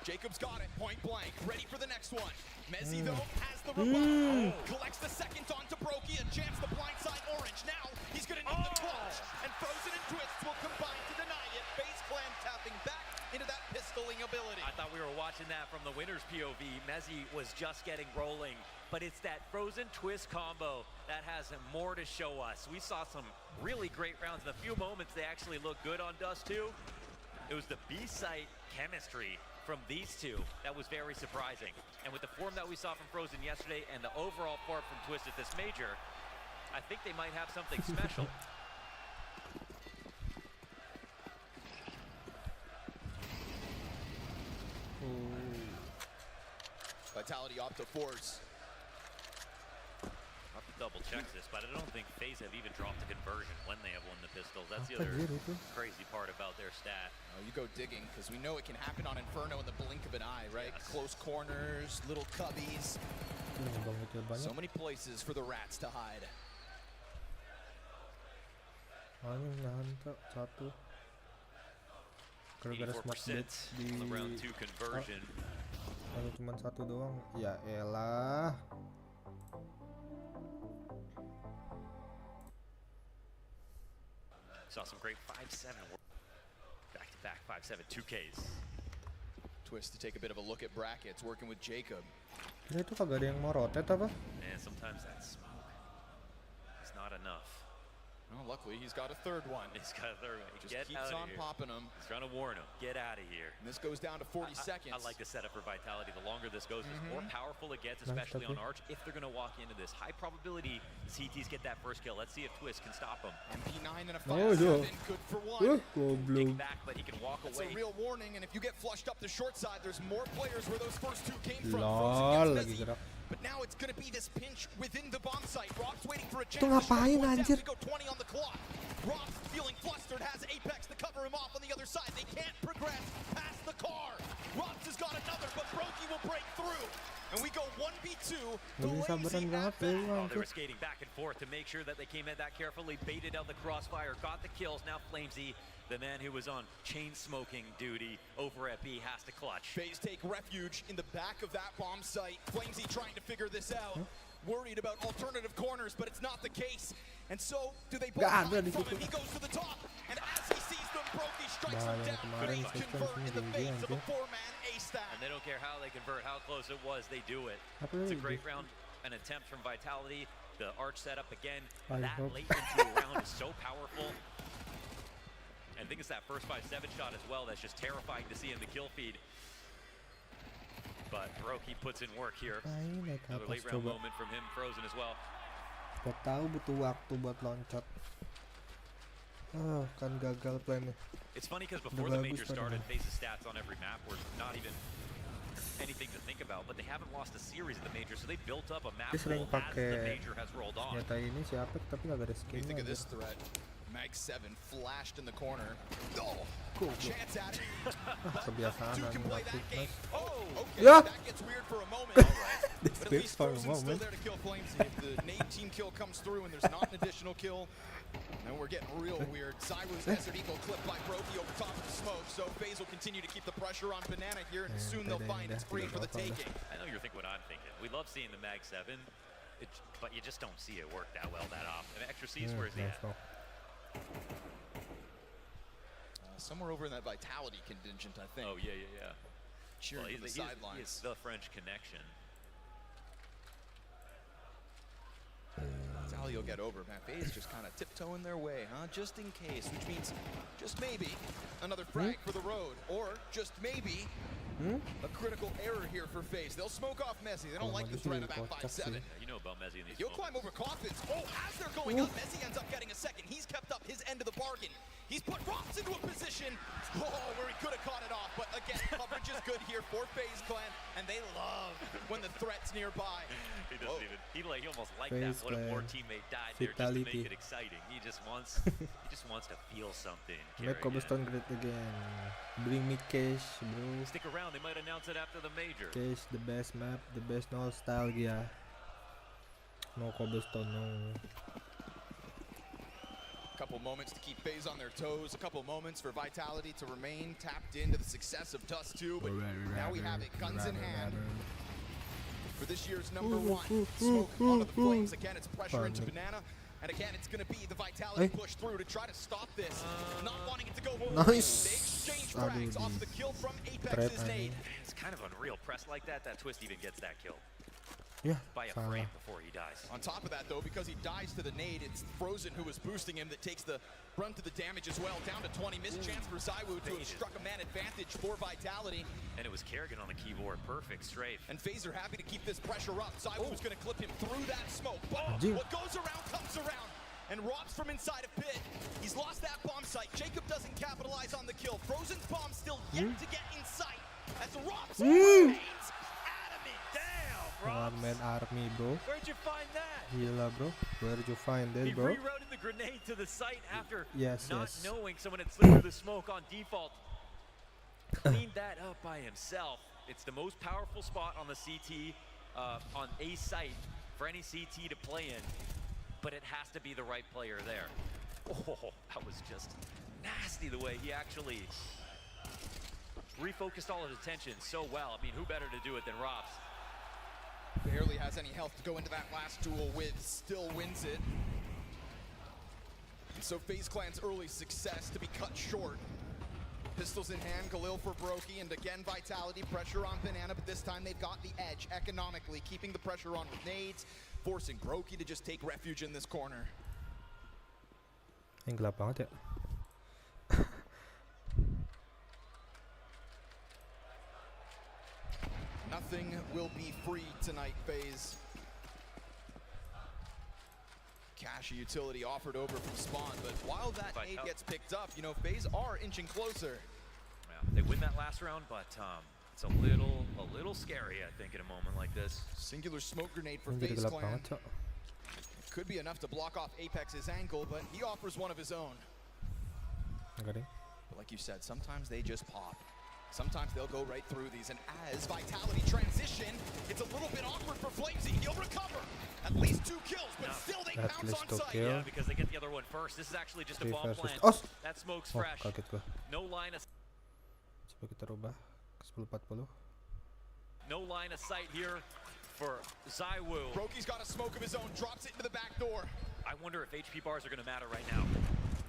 Jacob's got it. Point blank. Ready for the next one. Mezzi, though, has the rebuttal. Collects the second onto Brokey. A chance to blindside Orange. Now he's going to need the clutch. And Frozen and Twists will combine to deny it. FaZe Clan tapping back into that pistoling ability. I thought we were watching that from the winner's POV. Mezzi was just getting rolling. But it's that Frozen Twist combo that has more to show us. We saw some really great rounds. In a few moments, they actually looked good on Dust 2. It was the B-site chemistry from these two that was very surprising. And with the form that we saw from Frozen yesterday and the overall form from Twist at this major, I think they might have something special. Vitality opt to force. I'll have to double check this, but I don't think Faze have even dropped a conversion when they have won the pistols. That's the other crazy part about their stat. You go digging, because we know it can happen on Inferno in the blink of an eye, right? Yes. Close corners, little cubbies. So many places for the rats to hide. Gara-gara smoke blitz di on the round 2 conversion. Cuma satu doang. Ya elah. Saw some great 5-7 back-to-back 5-7 2Ks. Twist to take a bit of a look at brackets, working with Jacob. Kira itu kagak ada yang mau rotate apa? And sometimes that smoke is not enough. Well, luckily he's got a third one. He's got a third one. Just Get keeps on here. popping them. He's trying to warn him. Get out of here. And this goes down to 40 seconds. I like the setup for Vitality. The longer this goes, the more powerful it gets, especially on Arch, if they're going to walk into this. High probability CTs get that first kill. Let's see if Twist can stop them. MP9 and a 5-7, good for one. Dig back, but he can walk That's away. a real warning, and if you get flushed up the short side, there's more players where those first two came from. Lol, lagi gerak. But now it's going to be this pinch within the bomb site. Rob's waiting for a chance. Itu ngapain anjir? To go 20 on the clock. Rob's feeling flustered, has Apex to cover him off on the other side. They can't progress past the car. Rob's has got another, but Brokey will break through. And we go 1v2. They were skating back and forth to make sure that they came at that carefully, baited out the crossfire, got the kills. Now Flamesy, the man who was on chain smoking duty over at B, has to clutch. Faze take refuge in the back of that bomb site. Flamesy trying to figure this out. Worried about alternative corners, but it's not the case. And so, do they both hide from him? He goes to the top, and as he sees them, Brokey strikes him down. Faze convert in the face of a 4-man A-stat. And they don't care how they convert, how close it was, they do it. It's a great round, an attempt from Vitality. The Arch setup again. That late into a round is so powerful. And I think it's that first 5-7 shot as well that's just terrifying to see in the kill feed. But Brokey puts in work here. Another late round moment from him, Frozen as well. Gak tahu butuh waktu buat loncat. Kan gagal plan-nya. It's funny because before the major started, Faze's stats on every map were not even anything to think about, but they haven't lost a series at the major, so they built up a map pool as the major has rolled on. Nyata ini si Apek tapi gak ada skin. What do you think of this threat? Mag 7 flashed in the corner. Oh, cool. Chance at it. Kebiasaan Two can play that game. Oh, okay. Yeah. That gets weird for a moment. All right. But at least Frozen's still there to kill Flamesy. If the nade team kill comes through and there's not an additional kill, then we're getting real weird. Zywoo's Desert Eagle clipped by Brokey over top of the smoke, so Faze will continue to keep the pressure on Banana here, and soon they'll find it's free for the taking. I know you're thinking what I'm thinking. We love seeing the Mag 7, but you just don't see it work that well that often. Extra C's, where's he at? Somewhere over in that Vitality contingent, I think. Oh, yeah. Cheering from the sidelines. He's the French connection. Vitality will get over. Man, Faze just kind of tiptoeing their way, huh? Just in case, which means just maybe another frag for the road, or just maybe a critical error here for Faze. They'll smoke off Messi. They don't like the threat of that 5-7. You know about Messi in these He'll climb over coffins. Oh, as they're going up, Messi ends up getting a second. He's kept up his end of the bargain. He's put Rops into a position, where he could have caught it off. But again, coverage is good here for FaZe Clan, and they love when the threat's nearby. He doesn't even. He almost like that when a war teammate died there just to make it exciting. He just wants to feel something. Make Cobblestone great again. Bring me Cash, bro. Stick around. They might announce it after the major. Cash, the best map, the best nostalgia. No Cobblestone, no. A couple moments to keep FaZe on their toes. A couple moments for Vitality to remain tapped into the success of Dust 2. But now we have it, guns in hand. For this year's number one, smoke onto the flames. Again, it's pressure into Banana. And again, it's going to be the Vitality push through to try to stop this. Not wanting it to go home. Nice. They exchange frags off the kill from Apex's nade. It's kind of unreal. Pressed like that, that Twist even gets that kill. Yeah. By a frame before he dies. On top of that, though, because he dies to the nade, it's Frozen who was boosting him that takes the brunt of the damage as well. Down to 20. Missed chance for Zywoo to have struck a man advantage for Vitality. And it was Kerrigan on the keyboard. Perfect strafe. And FaZe are happy to keep this pressure up. Zywoo's going to clip him through that smoke. But what goes around comes around. And Rob's from inside a pit. He's lost that bomb site. Jacob doesn't capitalize on the kill. Frozen's bomb still yet to get in sight. As Rob's remains adamant. main army, bro. Where'd you find that? Gila, bro. Where'd you find He that, bro? rerouted the grenade to the site after Yes, not yes. knowing someone had slipped through the smoke on default. Cleaned that up by himself. It's the most powerful spot on the CT, on a site for any CT to play in, but it has to be the right player there. Oh, that was just nasty the way he actually refocused all his attention so well. I mean, who better to do it than Robs? Barely has any health to go into that last duel with, still wins it. And so FaZe Clan's early success to be cut short. Pistols in hand, Galil for Brokey, and again Vitality, pressure on Banana, but this time they've got the edge economically, keeping the pressure on with nades, forcing Brokey to just take refuge in this corner. Yang gelap banget ya. Nothing will be free tonight, FaZe. Cash utility offered over from Spawn, but while that nade gets picked up, you know, FaZe are inching closer. Yeah, they win that last round, but it's a little scary, I think, in a moment like this. Singular smoke grenade for Ini jadi FaZe gelap Clan. banget, Cok. Could be enough to block off Apex's ankle, but he offers one of his own. Enggak deh. But like you said, sometimes they just pop. Sometimes they'll go right through these, and as Vitality transition, it's a little bit awkward for Flamesy. He'll recover. At least 2 kills, but still they pounce on sight. Yeah, because they get the other one first. This is actually just a bomb plant. That smoke's fresh. Kaget gua. No line of Coba kita rubah ke 10.40. no line of sight here for Zywoo. Brokey's got a smoke of his own, drops it into the back door. I wonder if HP bars are going to matter right now.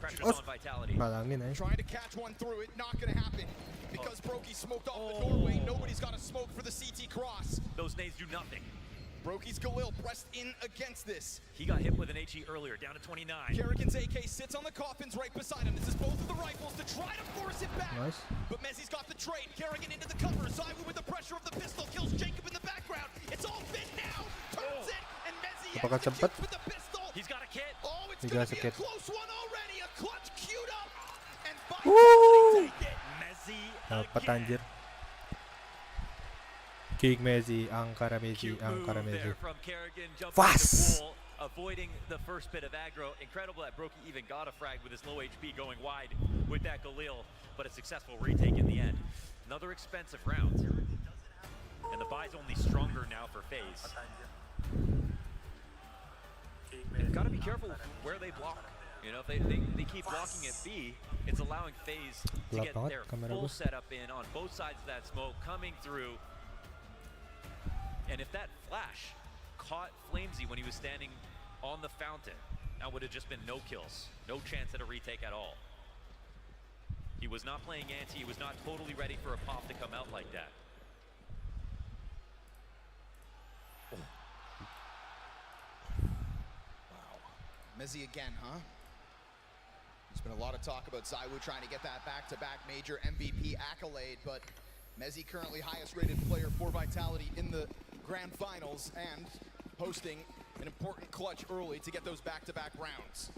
Pressure's on Vitality. Palangin eh. Trying to catch one through it, not gonna happen. Because Brokey smoked off the doorway, nobody's got a smoke for the CT cross. Those nades do nothing. Brokey's Galil pressed in against this. He got hit with an HE earlier, down to 29. Kerrigan's AK sits on the coffins right beside him. This is both of the rifles to try to force it back. Nice. But Mezzi's got the trade. Kerrigan into the cover. Zywoo with the pressure of the pistol kills Jacob in the background. It's all fit now. Turns it, and Mezzi Apakah cepat? executes with the pistol. He's got a kit. Oh, it's Tiga gonna be a sekit. close one already. A clutch queued up. And Woo! Vitality take it. Mezzi Dapat anjir. King Messi, Angkara Messi, Angkara Messi. From Kerrigan, jumping Faze! in the pool, avoiding the first bit of aggro. Incredible that Brokey even got a frag with his low HP going wide with that Galil, but a successful retake in the end. Another expensive round. And the buy's only stronger now for FaZe. They've got to be careful where they block. You know, if they keep blocking at B, it's allowing FaZe to get their full setup in on both sides of that smoke coming through. And if that flash caught Flamesy when he was standing on the fountain, that would have just been no kills. No chance at a retake at all. He was not playing anti, he was not totally ready for a pop to come out like that. Wow. Mezzi again, huh? There's been a lot of talk about Zywoo trying to get that back-to-back major MVP accolade, but Mezzi currently highest rated player for Vitality in the Grand Finals and hosting an important clutch early to get those back-to-back rounds.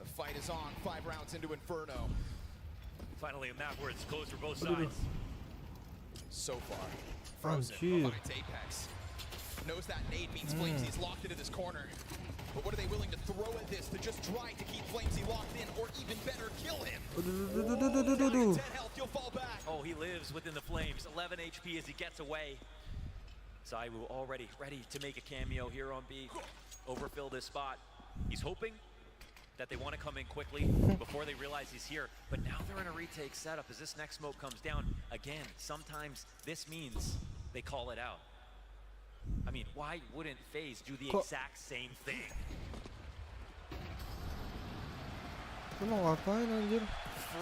The fight is on, 5 rounds into Inferno. Finally a map where it's close for both sides. So far, Frozen provides Apex. Knows that nade means Flamesy is locked into this corner. But what are they willing to throw at this to just try to keep Flamesy locked in, or even better, kill him? 10 health, you'll fall back. Oh, he lives within the flames. 11 HP as he gets away. Zywoo already ready to make a cameo here on B. Overfill this spot. He's hoping that they want to come in quickly before they realize he's here. But now they're in a retake setup as this next smoke comes down. Again, sometimes this means they call it out. I mean, why wouldn't FaZe do the exact same thing? Lu mau ngapain anjir?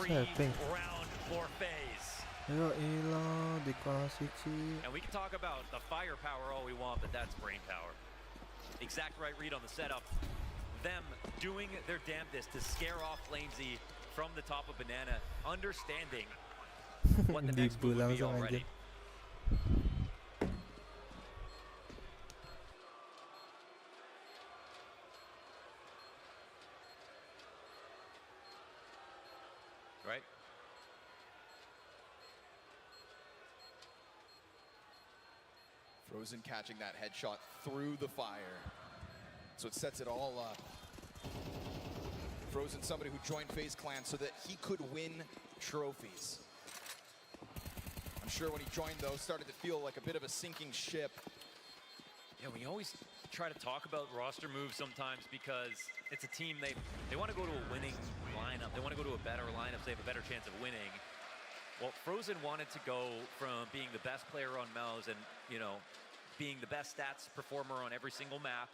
Setting. Round for FaZe. Ya ilah, dikasih sih. And we can talk about the firepower all we want, but that's brain power. Exact right read on the setup. Them doing their damnedest to scare off Flamesy from the top of Banana, understanding what the next move would be already. Right? Frozen catching that headshot through the fire. So it sets it all up. Frozen, somebody who joined FaZe Clan so that he could win trophies. I'm sure when he joined, though, started to feel like a bit of a sinking ship. Yeah, we always try to talk about roster moves sometimes because it's a team, they want to go to a winning lineup. They want to go to a better lineup so they have a better chance of winning. Well, Frozen wanted to go from being the best player on Mouse and, you know, being the best stats performer on every single map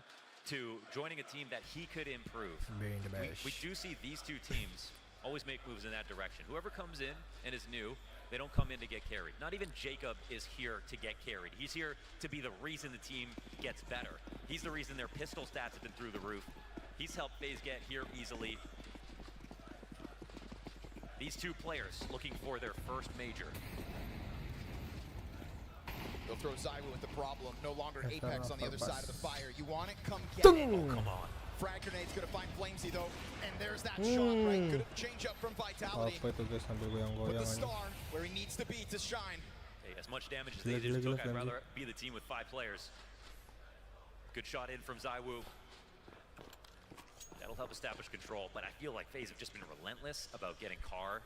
to joining a team that he could improve. Being the best. We do see these two teams always make moves in that direction. Whoever comes in and is new, they don't come in to get carried. Not even Jacob is here to get carried. He's here to be the reason the team gets better. He's the reason their pistol stats have been through the roof. He's helped FaZe get here easily. These two players looking for their first major. They'll throw ZywOo with the problem. No longer Apex on the other side of the fire. You want it? Come get it. Oh, come on. Frag grenade's gonna find Flamesy though, and there's that shot, right? Good change up from Vitality. Put the star where he needs to be to shine. Hey, as much damage as they just took, I'd rather be the team with 5 players. Good shot in from ZywOo. That'll help establish control, but I feel like FaZe have just been relentless about getting Car.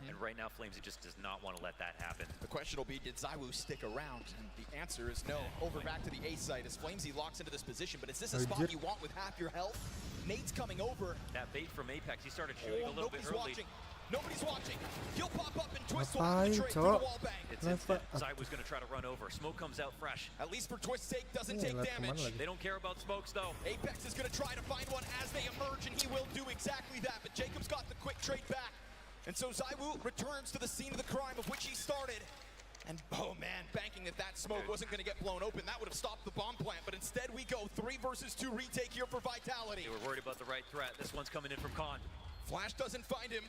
And right now, Flamesy just does not want to let that happen. The question will be, did ZywOo stick around? And the answer is no. Over back to the A site as Flamesy locks into this position, but is this a spot you want with half your health? Nate's coming over. That bait from Apex, he started shooting a little bit early. Watching. Nobody's watching. He'll pop up and Twist will have the trade through the wall bang. It's instant. ZywOo's going to try to run over. Smoke comes out fresh. At least for Twist's sake, doesn't take damage. They don't care about smokes, though. Apex is going to try to find one as they emerge, and he will do exactly that. But Jacob's got the quick trade back. And so ZywOo returns to the scene of the crime of which he started. And oh man, banking that smoke wasn't going to get blown open. That would have stopped the bomb plant. But instead we go 3 versus 2 retake here for Vitality. They were worried about the right threat. This one's coming in from Khan. Flash doesn't find him.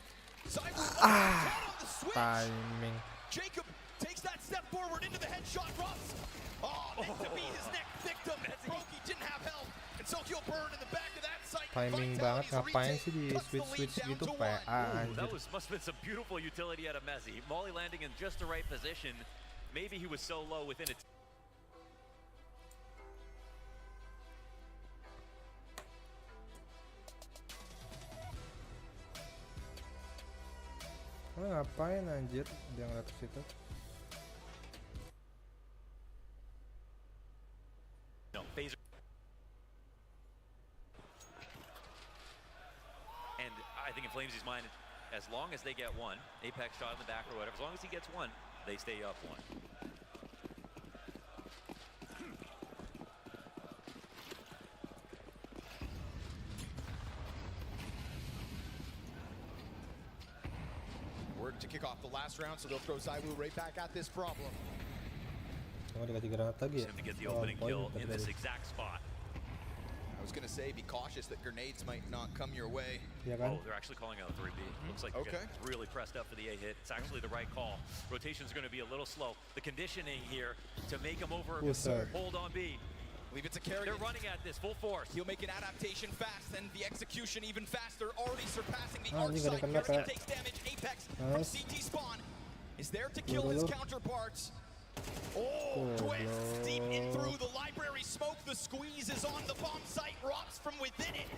ZywOo on the switch. Timing. Jacob takes that step forward into the headshot. Ross. Oh, meant to be his next victim. Brokey didn't have help. And so he'll burn in the back of that site. Timing banget, ngapain sih di switch gitu PA anjir. That must have been some beautiful utility out of Mezzi. Molly landing in just the right position. Maybe he was so low within it. Ngapain anjir dia ngeliat ke situ? No, Faze. And I think in Flamesy's mind, as long as they get one, Apex shot in the back or whatever, as long as he gets one, they stay up 1. Word to kick off the last round, so they'll throw ZywOo right back at this problem. Him to get the opening kill in this exact spot. I was going to say, be cautious that grenades might not come your way. Oh, they're actually calling out 3B. Looks like they're really pressed up for the A hit. It's actually the right call. Rotation's going to be a little slow. The conditioning here to make him over, hold on B. Leave it to Kerrigan. They're running at this full force. He'll make an adaptation fast, and the execution even faster, already surpassing the arc side. Kerrigan takes damage. Apex from CT spawn is there to kill his counterparts. Oh, Twist deep in through the library smoke. The squeeze is on the bomb site. Rocks from within it.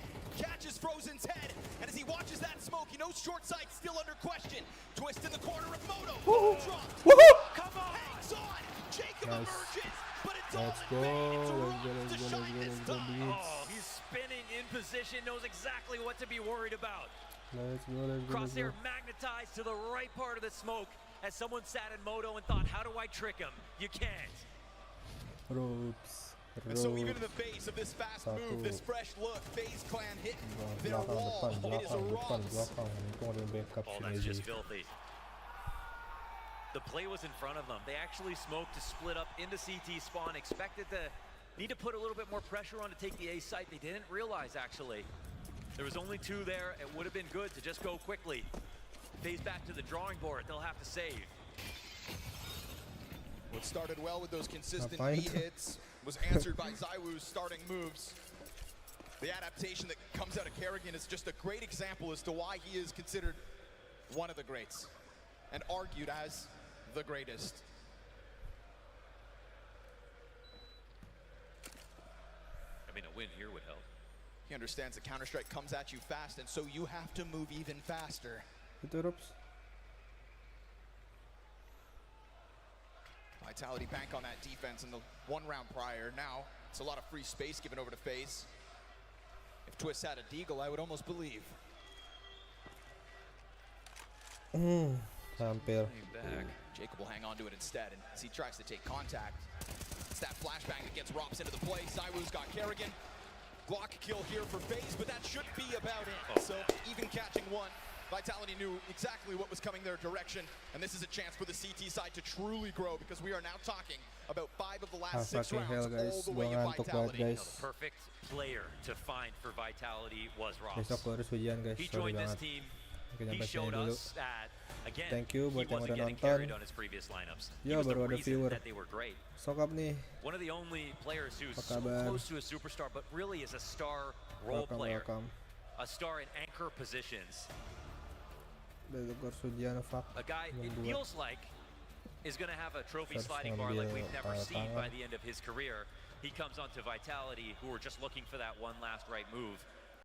Catches Frozen's head. And as he watches that smoke, he knows short sight still under question. Twist in the corner of Moto. Come on. Hangs on. Jacob emerges. But it's all in vain. It's a Ross to shine this time. Oh, he's spinning in position. Knows exactly what to be worried about. Crosshair magnetized to the right part of the smoke. As someone sat in Moto and thought, how do I trick him? You can't. And so even in the face of this fast move, this fresh look, FaZe Clan hit their wall. It is a Ross. Oh, that's just filthy. The play was in front of them. They actually smoked to split up into CT spawn, expected to need to put a little bit more pressure on to take the A site. They didn't realize, actually. There was only 2 there. It would have been good to just go quickly. FaZe back to the drawing board. They'll have to save. What started well with those consistent B hits was answered by ZywOo's starting moves. The adaptation that comes out of Kerrigan is just a great example as to why he is considered one of the greats and argued as the greatest. a win here would help. He understands that Counter-Strike comes at you fast, and so you have to move even faster. Itu Rups. Vitality bank on that defense in the 1 round prior. Now, it's a lot of free space given over to Faze. If Twist had a deagle, I would almost believe. Hampir. Jacob will hang on to it instead, and as he tries to take contact, it's that flashbang that gets Rops into the play. Saiwoo's got Kerrigan. Glock kill here for Faze, but that should be about it. So even catching one, Vitality knew exactly what was coming their direction, and this is a chance for the CT side to truly grow, because we are now talking about 5 of the last 6 rounds all the way of Vitality. The perfect player to find for Vitality was Rops. He joined this team. He showed us that, again, Thank you buat he yang wasn't udah getting nonton. carried on his previous lineups. He Ya, was the baru ada reason viewer. that they were great. Sokap nih. One of the only players who's Apa so kabar? close to a superstar, but really is a star role Welcome, player. welcome. A star in anchor positions. Belugor Sujian fuck. A guy, it Yang dua. feels like, is going to have a trophy Harus sliding bar like ngambil, we've never seen tangan. by the end of his career. He comes onto Vitality, who are just looking for that one last right move.